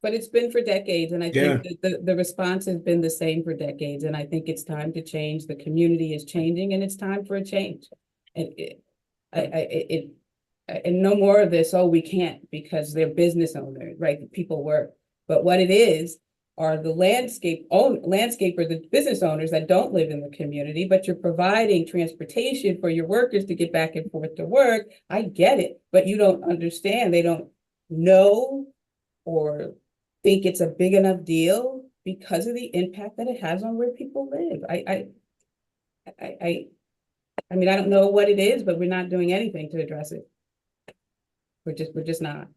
But it's been for decades, and I think the response has been the same for decades, and I think it's time to change. The community is changing, and it's time for a change. And and no more of this, oh, we can't because they're business owners, right? The people work. But what it is are the landscapers, the business owners that don't live in the community, but you're providing transportation for your workers to get back and forth to work. I get it, but you don't understand. They don't know or think it's a big enough deal because of the impact that it has on where people live. I mean, I don't know what it is, but we're not doing anything to address it. We're just not.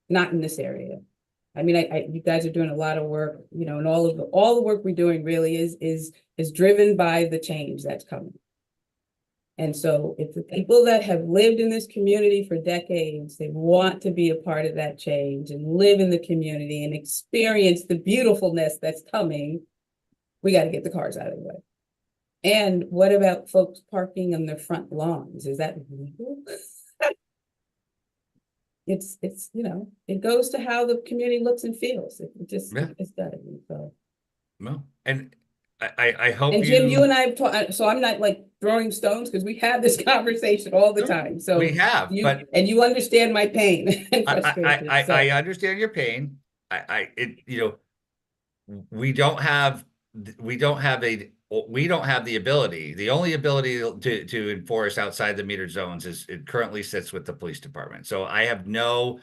Not in this area. I mean, you guys are doing a lot of work, you know, and all the work we're doing really is driven by the change that's coming. And so if the people that have lived in this community for decades, they want to be a part of that change and live in the community and experience the beautifulness that's coming, we got to get the cars out of the way. And what about folks parking on their front lawns? Is that legal? It's, you know, it goes to how the community looks and feels. It just, it's done. So. No, and I hope and Jim, you and I have talked, so I'm not like throwing stones because we have this conversation all the time. So we have, but you understand my pain and frustration. I understand your pain. You know, we don't have the ability. The only ability to enforce outside the metered zones is it currently sits with the police department. So I have no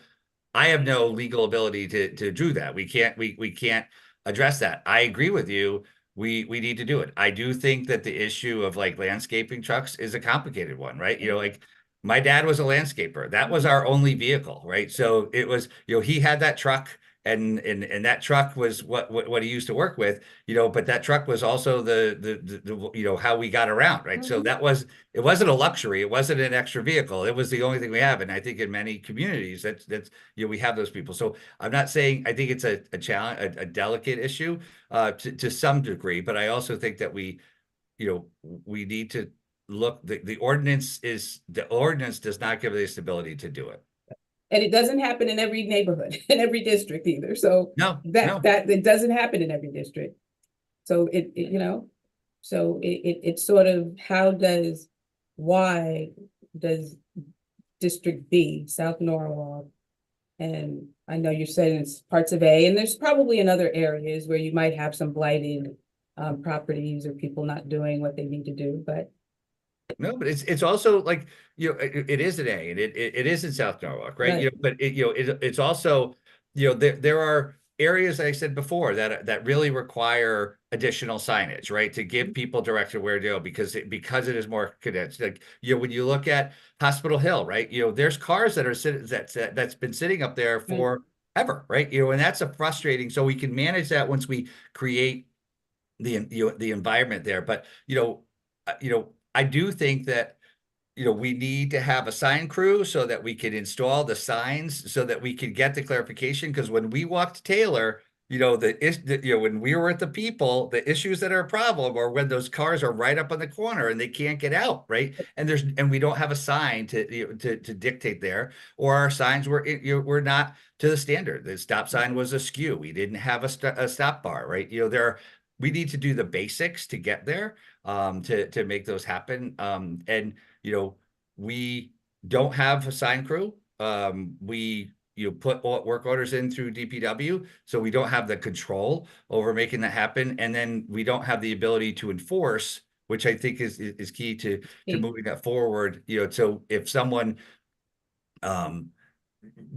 legal ability to do that. We can't address that. I agree with you. We need to do it. I do think that the issue of like landscaping trucks is a complicated one, right? You know, like my dad was a landscaper. That was our only vehicle, right? So it was, you know, he had that truck. And that truck was what he used to work with, you know, but that truck was also the you know, how we got around, right? So it wasn't a luxury, it wasn't an extra vehicle, it was the only thing we have. And I think in many communities that's you know, we have those people. So I'm not saying, I think it's a challenge, a delicate issue to some degree, but I also think that we need to look, the ordinance does not give us the ability to do it. And it doesn't happen in every neighborhood, in every district either. So that it doesn't happen in every district. So it's sort of why does District B, South Norwalk, and I know you're saying it's parts of A, and there's probably in other areas where you might have some blighted properties or people not doing what they need to do, but no, but it's also like, you know, it is an A, and it is in South Norwalk, right? Right. You know, but it's also, you know, there are areas, like I said before, that really require additional signage, right, to give people direction where to go because it is more condensed. Like, you know, when you look at Hospital Hill, right, you know, there's cars that are that's been sitting up there forever, right? You know, and that's a frustrating. So we can manage that once we create the environment there, but you know. I do think that, you know, we need to have a sign crew so that we can install the signs so that we can get the clarification. Because when we walked Taylor, you know, when we were at the People, the issues that are a problem are when those cars are right up on the corner and they can't get out, right? And we don't have a sign to dictate there, or our signs were not to the standard. The stop sign was askew. We didn't have a stop bar, right? You know, we need to do the basics to get there, to make those happen. And, you know, we don't have a sign crew. You put work orders in through DPW, so we don't have the control over making that happen. And then we don't have the ability to enforce, which I think is key to moving that forward. You know, so if someone,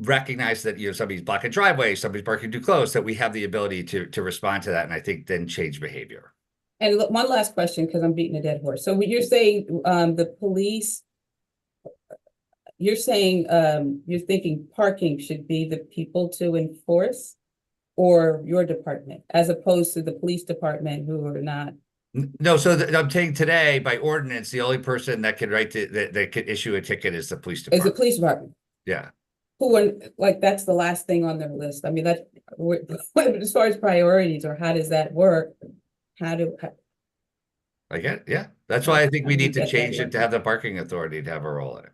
recognize that, you know, somebody's blocking driveways, somebody's parking too close, that we have the ability to respond to that, and I think then change behavior. And look, one last question, because I'm beating a dead horse. So you're saying the police, you're saying you're thinking parking should be the people to enforce, or your department, as opposed to the police department who are not? No, so I'm saying today by ordinance, the only person that could that could issue a ticket is the police department. Is the police department? Yeah. Who are like, that's the last thing on their list. I mean, as far as priorities, or how does that work? I get it, yeah. That's why I think we need to change it to have the parking authority to have a role in it.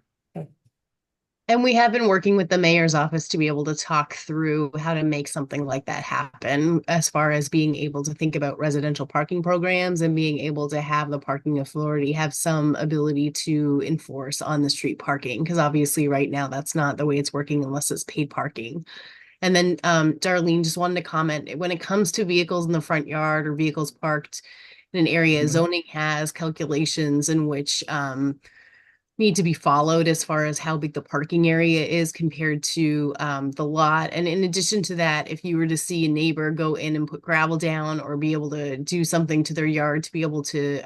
And we have been working with the mayor's office to be able to talk through how to make something like that happen, as far as being able to think about residential parking programs and being able to have the parking authority have some ability to enforce on the street parking. Because obviously right now that's not the way it's working unless it's paid parking. And then Darlene just wanted to comment, when it comes to vehicles in the front yard or vehicles parked in an area, zoning has calculations in which need to be followed as far as how big the parking area is compared to the lot. And in addition to that, if you were to see a neighbor go in and put gravel down or be able to do something to their yard to be able to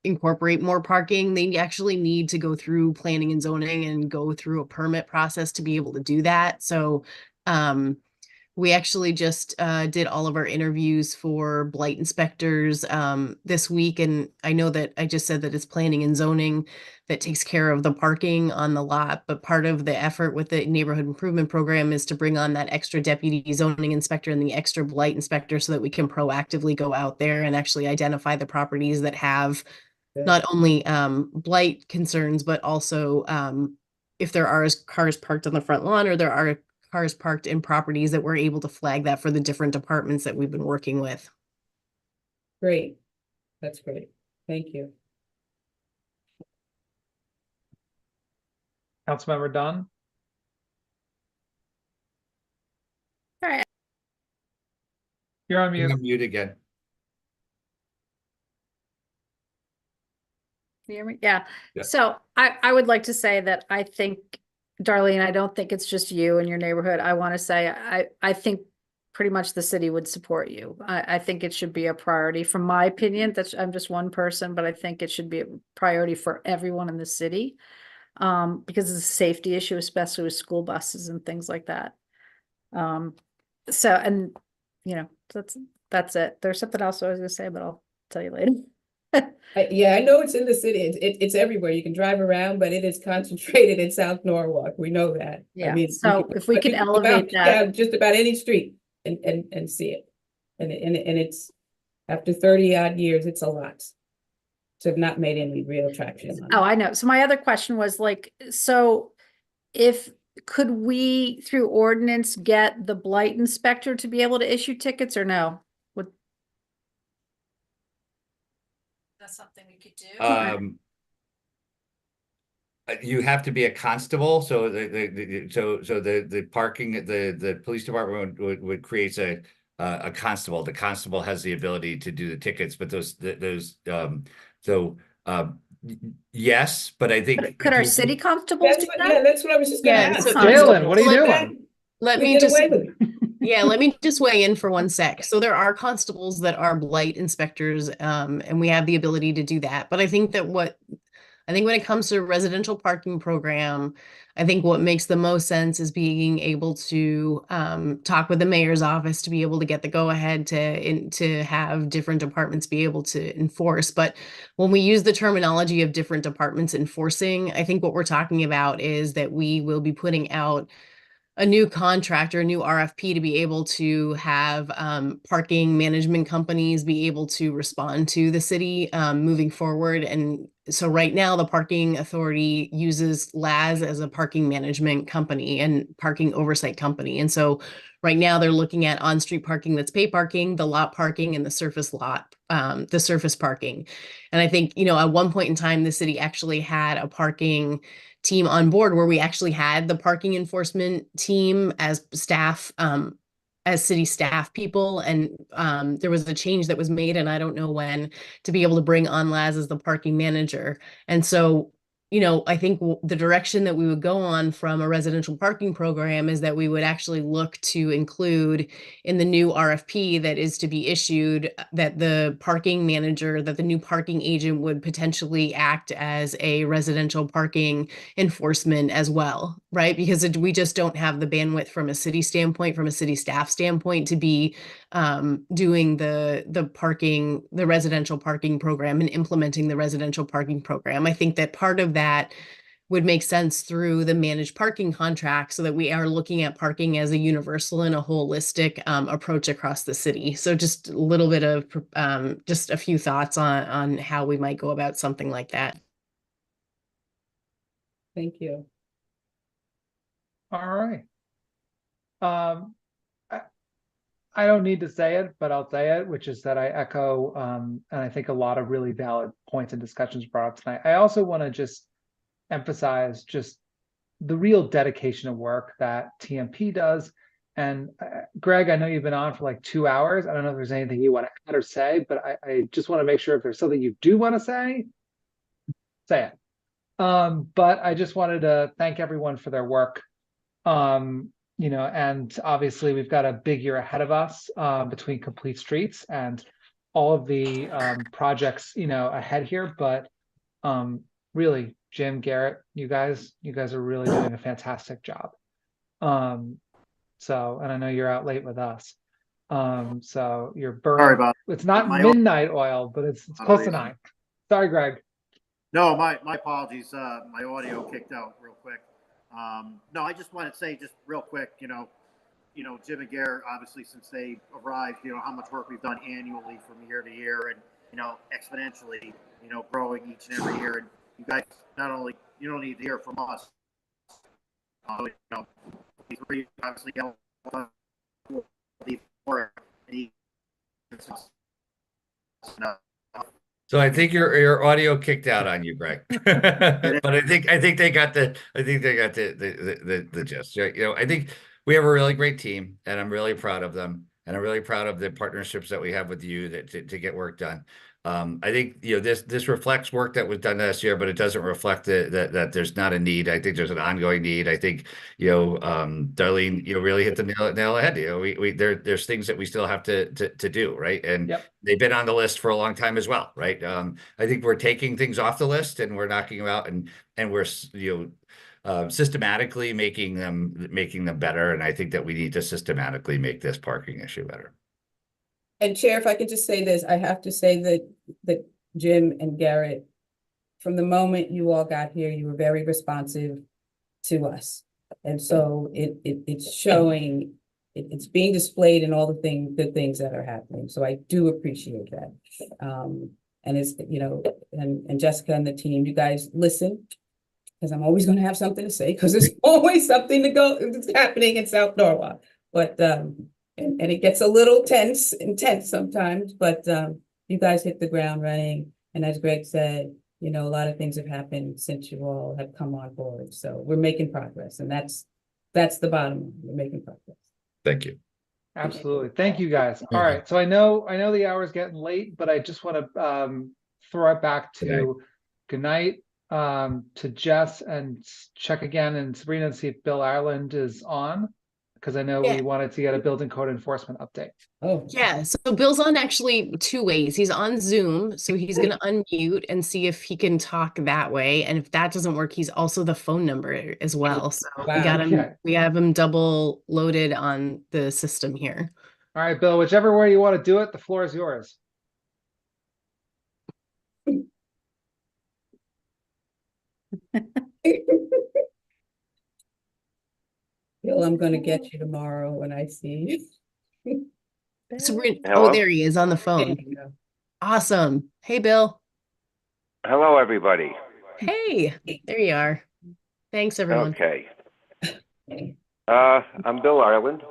incorporate more parking, they actually need to go through planning and zoning and go through a permit process to be able to do that. So we actually just did all of our interviews for blight inspectors this week. And I know that I just said that it's planning and zoning that takes care of the parking on the lot. But part of the effort with the neighborhood improvement program is to bring on that extra deputy zoning inspector and the extra blight inspector so that we can proactively go out there and actually identify the properties that have not only blight concerns, but also if there are cars parked on the front lawn or there are cars parked in properties, that we're able to flag that for the different departments that we've been working with. Great. That's great. Thank you. Councilmember Dunn. All right. You're on mute. You're on mute again. Can you hear me? Yeah. Yeah. So I would like to say that I think, Darlene, I don't think it's just you and your neighborhood. I want to say I think pretty much the city would support you. I think it should be a priority. From my opinion, I'm just one person, but I think it should be a priority for everyone in the city because it's a safety issue, especially with school buses and things like that. So, and you know, that's it. There's something else I was going to say, but I'll tell you later. Yeah, I know it's in the city. It's everywhere. You can drive around, but it is concentrated in South Norwalk. We know that. Yeah. I mean, So if we can elevate that, just about any street and see it, and it's after 30 odd years, it's a lot to have not made any real traction on it. Oh, I know. So my other question was like, so could we through ordinance get the blight inspector to be able to issue tickets or no? That's something we could do. You have to be a constable, so the parking, the police department would create a constable. The constable has the ability to do the tickets, but yes, but I think could our city constables do that? Yeah, that's what I was just gonna ask. Jalen, what are you doing? Let me just yeah, let me just weigh in for one sec. So there are constables that are blight inspectors, and we have the ability to do that. But I think when it comes to a residential parking program, I think what makes the most sense is being able to talk with the mayor's office to be able to get the go-ahead to have different departments be able to enforce. But when we use the terminology of different departments enforcing, I think what we're talking about is that we will be putting out a new contract or a new RFP to be able to have parking management companies be able to respond to the city moving forward. And so right now the parking authority uses LAS as a parking management company and parking oversight company. And so right now they're looking at on-street parking that's pay parking, the lot parking, and the surface parking. And I think, at one point in time, the city actually had a parking team on board where we actually had the parking enforcement team as staff, as city staff people. And there was a change that was made, and I don't know when, to be able to bring on Laz as the parking manager. And so, I think the direction that we would go on from a residential parking program is that we would actually look to include in the new RFP that is to be issued that the parking manager, that the new parking agent would potentially act as a residential parking enforcement as well, right? Because we just don't have the bandwidth from a city standpoint, from a city staff standpoint, to be doing the residential parking program and implementing the residential parking program. I think that part of that would make sense through the managed parking contract, so that we are looking at parking as a universal and a holistic approach across the city. So just a little bit of just a few thoughts on how we might go about something like that. Thank you. All right. I don't need to say it, but I'll say it, which is that I echo, and I think a lot of really valid points and discussions brought up tonight. I also want to just emphasize just the real dedication of work that TMP does. And Greg, I know you've been on for like 2 hours. I don't know if there's anything you want to add or say, but I just want to make sure if there's something you do want to say it. But I just wanted to thank everyone for their work. You know, and obviously we've got a big year ahead of us between Complete Streets and all of the projects, you know, ahead here. But really, Jim, Garrett, you guys are really doing a fantastic job. So, and I know you're out late with us. So you're burning. It's not midnight oil, but it's close to 9. Sorry, Greg. No, my apologies. My audio kicked out real quick. No, I just want to say just real quick, you know, Jim and Garrett, obviously since they arrived, you know, how much work we've done annually from year to year and, you know, exponentially, you know, growing each and every year. And you guys, not only, you don't need to hear from us, you know, these three obviously So I think your audio kicked out on you, Greg. But I think they got the gist. You know, I think we have a really great team, and I'm really proud of them, and I'm really proud of the partnerships that we have with you to get work done. I think, you know, this reflects work that was done last year, but it doesn't reflect that there's not a need. I think there's an ongoing need. I think, you know, Darlene, you know, really hit the nail ahead. You know, there's things that we still have to do, right? And they've been on the list for a long time as well, right? I think we're taking things off the list and we're knocking them out, and we're, you know, systematically making them better. And I think that we need to systematically make this parking issue better. And Chair, if I could just say this, I have to say that Jim and Garrett, from the moment you all got here, you were very responsive to us. And so it's showing, it's being displayed in all the things that are happening. So I do appreciate that. And it's, you know, and Jessica and the team, you guys listen, because I'm always going to have something to say, because there's always something that's happening in South Norwalk. But and it gets a little intense sometimes, but you guys hit the ground running. And as Greg said, you know, a lot of things have happened since you all have come on board. So we're making progress, and that's the bottom line. We're making progress. Thank you. Absolutely. Thank you, guys. All right. So I know the hour's getting late, but I just want to throw it back to good night to Jess, and check again and Sabrina and see if Bill Ireland is on, because I know we wanted to get a building code enforcement update. Oh, yeah. So Bill's on actually 2 ways. He's on Zoom, so he's going to unmute and see if he can talk that way. And if that doesn't work, he's also the phone number as well. So we have him double loaded on the system here. All right, Bill, whichever way you want to do it, the floor is yours. Bill, I'm going to get you tomorrow when I see you. Oh, there he is on the phone. Awesome. Hey, Bill. Hello, everybody. Hey, there you are. Thanks, everyone. Okay. I'm Bill Ireland,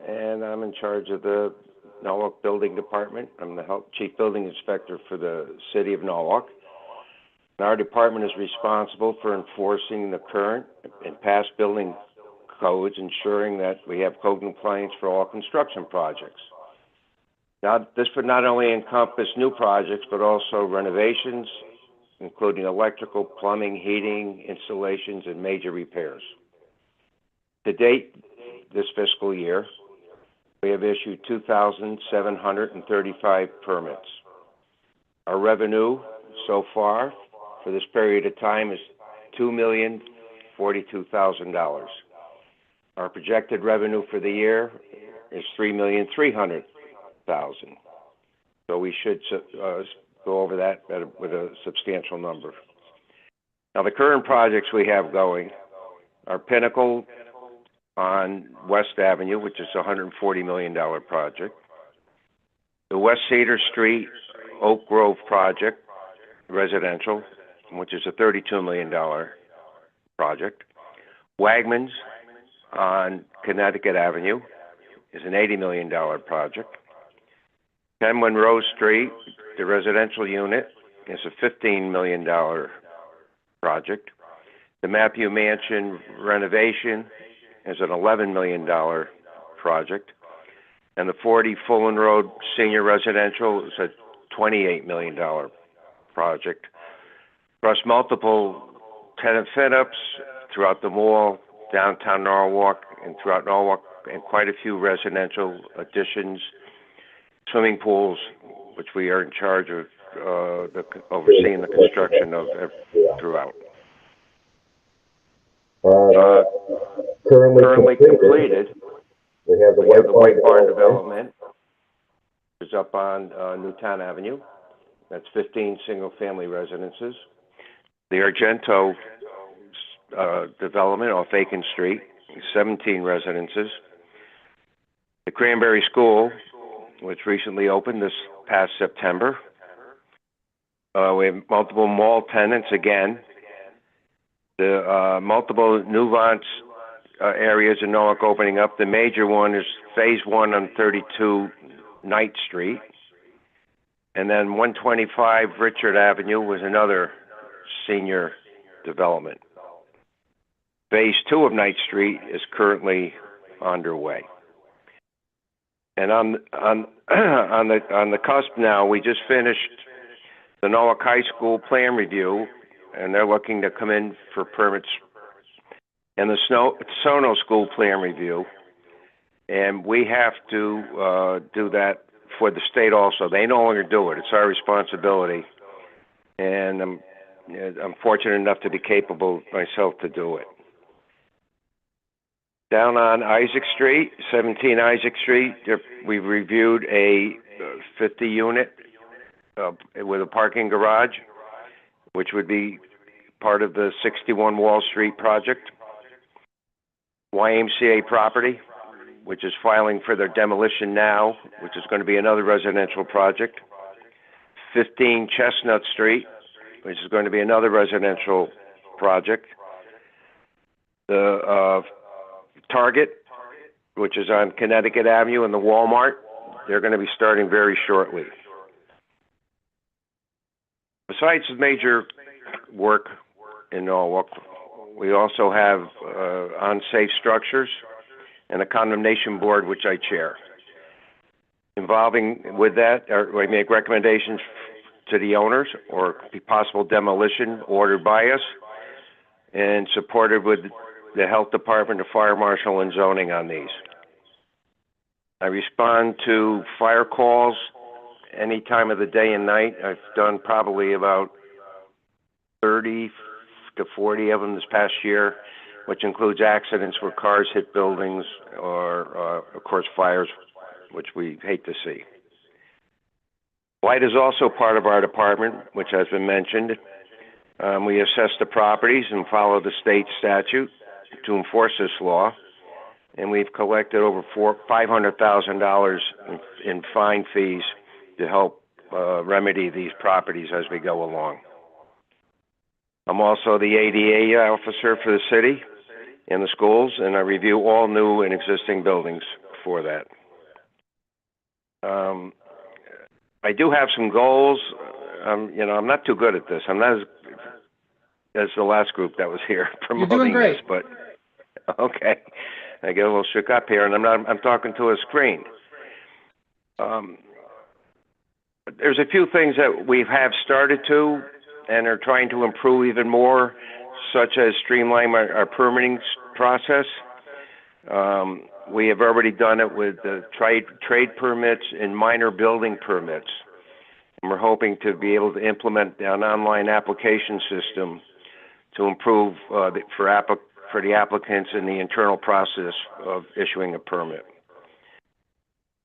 and I'm in charge of the Norwalk Building Department. I'm the Chief Building Inspector for the City of Norwalk. And our department is responsible for enforcing the current and past building codes, ensuring that we have code compliance for all construction projects. Now, this would not only encompass new projects, but also renovations, including electrical, plumbing, heating, installations, and major repairs. To date, this fiscal year, we have issued 2,735 permits. Our revenue so far for this period of time is $2,042,000. Our projected revenue for the year is $3,300,000. So we should go over that with a substantial number. Now, the current projects we have going are Pinnacle on West Avenue, which is a $140 million project. The West Cedar Street Oak Grove project, residential, which is a $32 million project. Wegmans on Connecticut Avenue is an $80 million project. 10 Monroe Street, the residential unit, is a $15 million project. The Matthew Mansion renovation is an $11 million project. And the 40 Fulton Road Senior Residential is a $28 million project. Across multiple tenant fit-ups throughout the mall, downtown Norwalk, and throughout Norwalk, and quite a few residential additions, swimming pools, which we are in charge of overseeing the construction of throughout. Currently completed, we have the White Barn development, which is up on Newtown Avenue. That's 15 single-family residences. The Argento development off Aiken Street, 17 residences. The Cranberry School, which recently opened this past September. We have multiple mall tenants again. The multiple Nuvance areas in Norwalk opening up. The major one is Phase 1 on 32 Knight Street. And then 125 Richard Avenue was another senior development. Phase 2 of Knight Street is currently underway. And on the cusp now, we just finished the Norwalk High School plan review, and they're looking to come in for permits, and the Sono School plan review, and we have to do that for the state also. They no longer do it. It's our responsibility, and I'm fortunate enough to be capable myself to do it. Down on Isaac Street, 17 Isaac Street, we've reviewed a 50-unit with a parking garage, which would be part of the 61 Wall Street project. YMCA property, which is filing for their demolition now, which is going to be another residential project. 15 Chestnut Street, which is going to be another residential project. The Target, which is on Connecticut Avenue, and the Walmart, they're going to be starting very shortly. Besides the major work in Norwalk, we also have unsafe structures and a condemnation board, which I chair. Involving with that, we make recommendations to the owners or possible demolition ordered by us, and supported with the health department, the fire marshal, and zoning on these. I respond to fire calls any time of the day and night. I've done probably about 30 to 40 of them this past year, which includes accidents where cars hit buildings or, of course, fires, which we hate to see. Light is also part of our department, which has been mentioned. We assess the properties and follow the state statute to enforce this law, and we've collected over $500,000 in fine fees to help remedy these properties as we go along. I'm also the ADA officer for the city and the schools, and I review all new and existing buildings for that. I do have some goals. I'm not too good at this. I'm not as the last group that was here promoting You're doing great. this, but okay. I get a little shook up here, and I'm talking to a screen. There's a few things that we have started to and are trying to improve even more, such as streamline our permitting process. We have already done it with the trade permits and minor building permits. And we're hoping to be able to implement an online application system to improve for the applicants in the internal process of issuing a permit.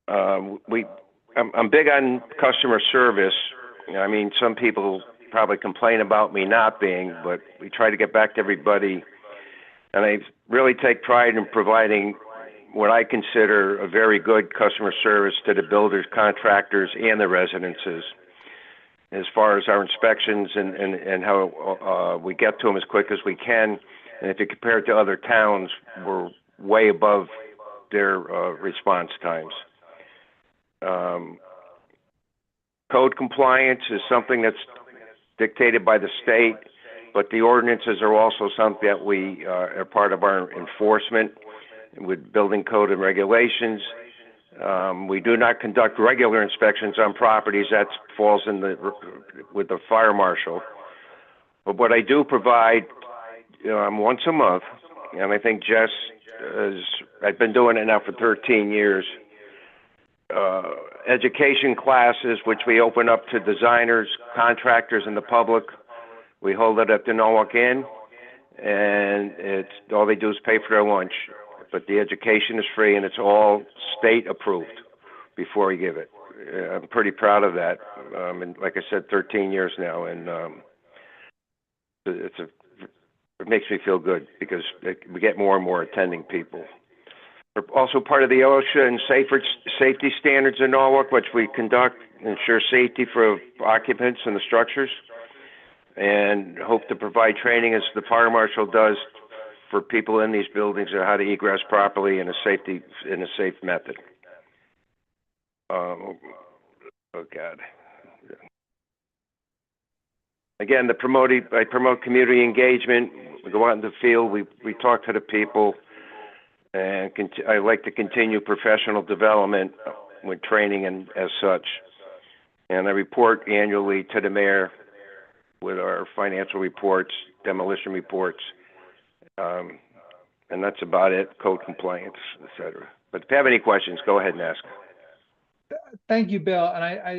I'm big on customer service. I mean, some people probably complain about me not being, but we try to get back to everybody. And I really take pride in providing what I consider a very good customer service to the builders, contractors, and the residences, as far as our inspections and how we get to them as quick as we can. And if you compare it to other towns, we're way above their response times. Code compliance is something that's dictated by the state, but the ordinances are also something that we are part of our enforcement with building code and regulations. We do not conduct regular inspections on properties. That falls in with the fire marshal. But what I do provide, once a month, and I think Jess I've been doing it now for 13 years, education classes, which we open up to designers, contractors, and the public. We hold it at the Norwalk Inn, and it's all they do is pay for their lunch. But the education is free, and it's all state approved before we give it. I'm pretty proud of that. And like I said, 13 years now, and it makes me feel good because we get more and more attending people. We're also part of the OSHA and safety standards in Norwalk, which we conduct, ensure safety for occupants in the structures, and hope to provide training as the fire marshal does for people in these buildings on how to egress properly in a safe method. Oh God. Again, I promote community engagement. We go out in the field. We talk to the people. And I like to continue professional development with training and as such. And I report annually to the mayor with our financial reports, demolition reports, and that's about it. Code compliance, etc. But if you have any questions, go ahead and ask. Thank you, Bill. And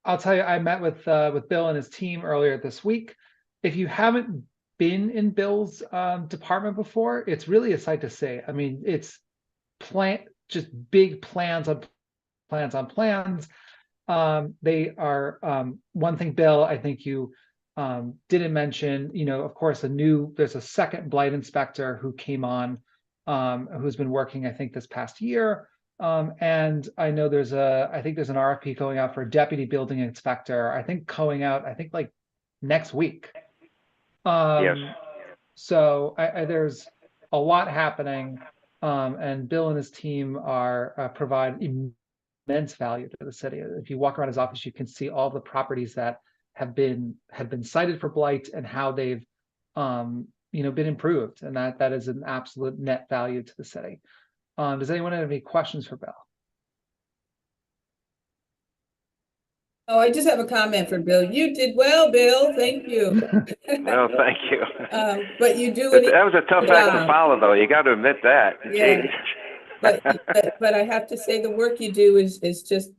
I'll tell you, I met with Bill and his team earlier this week. If you haven't been in Bill's department before, it's really a sight to see. I mean, it's just big plans on plans on plans. They are one thing, Bill, I think you didn't mention, of course, there's a second blight inspector who came on, who's been working, I think, this past year. And I know I think there's an RFP going out for a deputy building inspector, I think going out, like next week. Yes. So there's a lot happening, and Bill and his team provide immense value to the city. If you walk around his office, you can see all the properties that have been cited for blight and how they've been improved, and that is an absolute net value to the city. Does anyone have any questions for Bill? Oh, I just have a comment for Bill. You did well, Bill. Thank you. No, thank you. But you do. That was a tough act to follow, though. You got to admit that. Yeah. But I have to say the work you do is just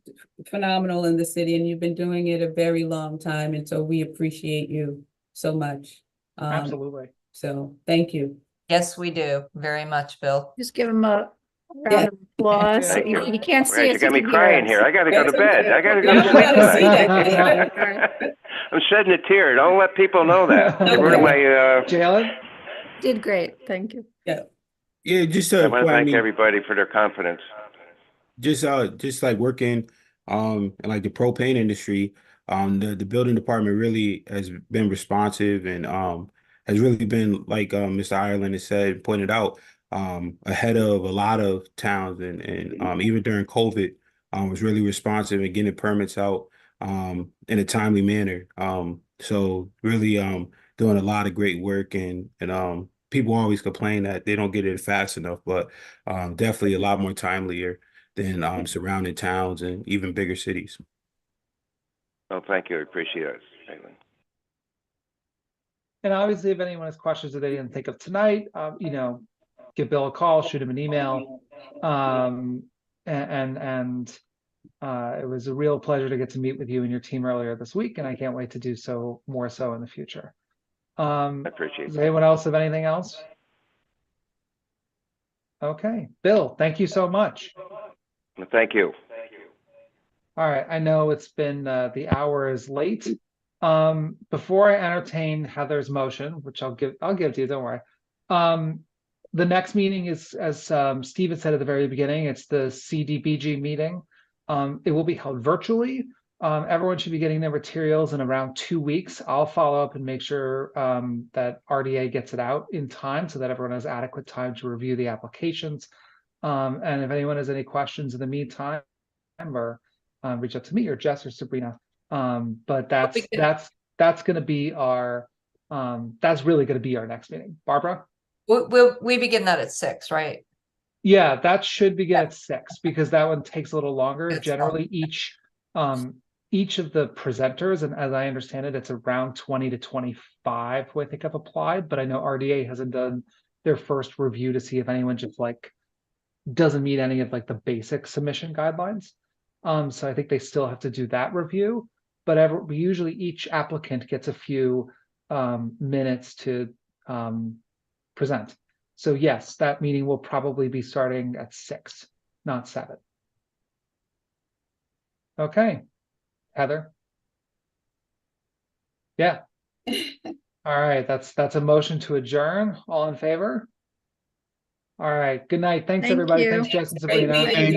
phenomenal in the city, and you've been doing it a very long time, and so we appreciate you so much. Absolutely. So thank you. Yes, we do very much, Bill. Just give him a round of applause. Thank you. You can't see Right, us. you got me can crying hear here. I got to go to That's bed. okay. I got to go You to don't sleep gotta see tonight. that. I'm shedding a tear. Don't let people know that. Okay. Ruining my. Jalen? Did great. Thank you. Yeah, just I want to thank everybody for their confidence. just like working in like the propane industry, the building department really has been responsive and has really been, like Mr. Ireland has said, pointed out, ahead of a lot of towns, and even during COVID, was really responsive and getting permits out in a timely manner. So really doing a lot of great work, and people always complain that they don't get it fast enough, but definitely a lot more timelier than surrounding towns and even bigger cities. Well, thank you. I appreciate it, Caitlin. And obviously, if anyone has questions that they didn't think of tonight, give Bill a call, shoot him an email. It was a real pleasure to get to meet with you and your team earlier this week, and I can't wait to do so more so in the future. I appreciate Does it. anyone else have anything else? Okay, Bill, thank you so much. Well, thank you. All right, I know it's been the hour is late. Before I entertain Heather's motion, which I'll give to you, don't worry. The next meeting is, as Steve had said at the very beginning, it's the CDBG meeting. It will be held virtually. Everyone should be getting their materials in around 2 weeks. I'll follow up and make sure that RDA gets it out in time so that everyone has adequate time to review the applications. And if anyone has any questions in the meantime, or reach out to me or Jess or Sabrina. But that's going to be our that's really going to be our next meeting. Barbara? We begin that at 6, right? Yeah, that should begin at 6 because that one takes a little longer. That's Generally, each of the presenters, and as I understand it, it's around 20 to 25 who I think have applied, but I know RDA hasn't done their first review to see if anyone just like doesn't meet any of like the basic submission guidelines. So I think they still have to do that review, but usually each applicant gets a few minutes to present. So yes, that meeting will probably be starting at 6, not 7. Okay, Heather. Yeah. All right, that's a motion to adjourn. All in favor? All right, good night. Thanks, Thank everybody. you. Thanks, Jess and Great Sabrina. meeting.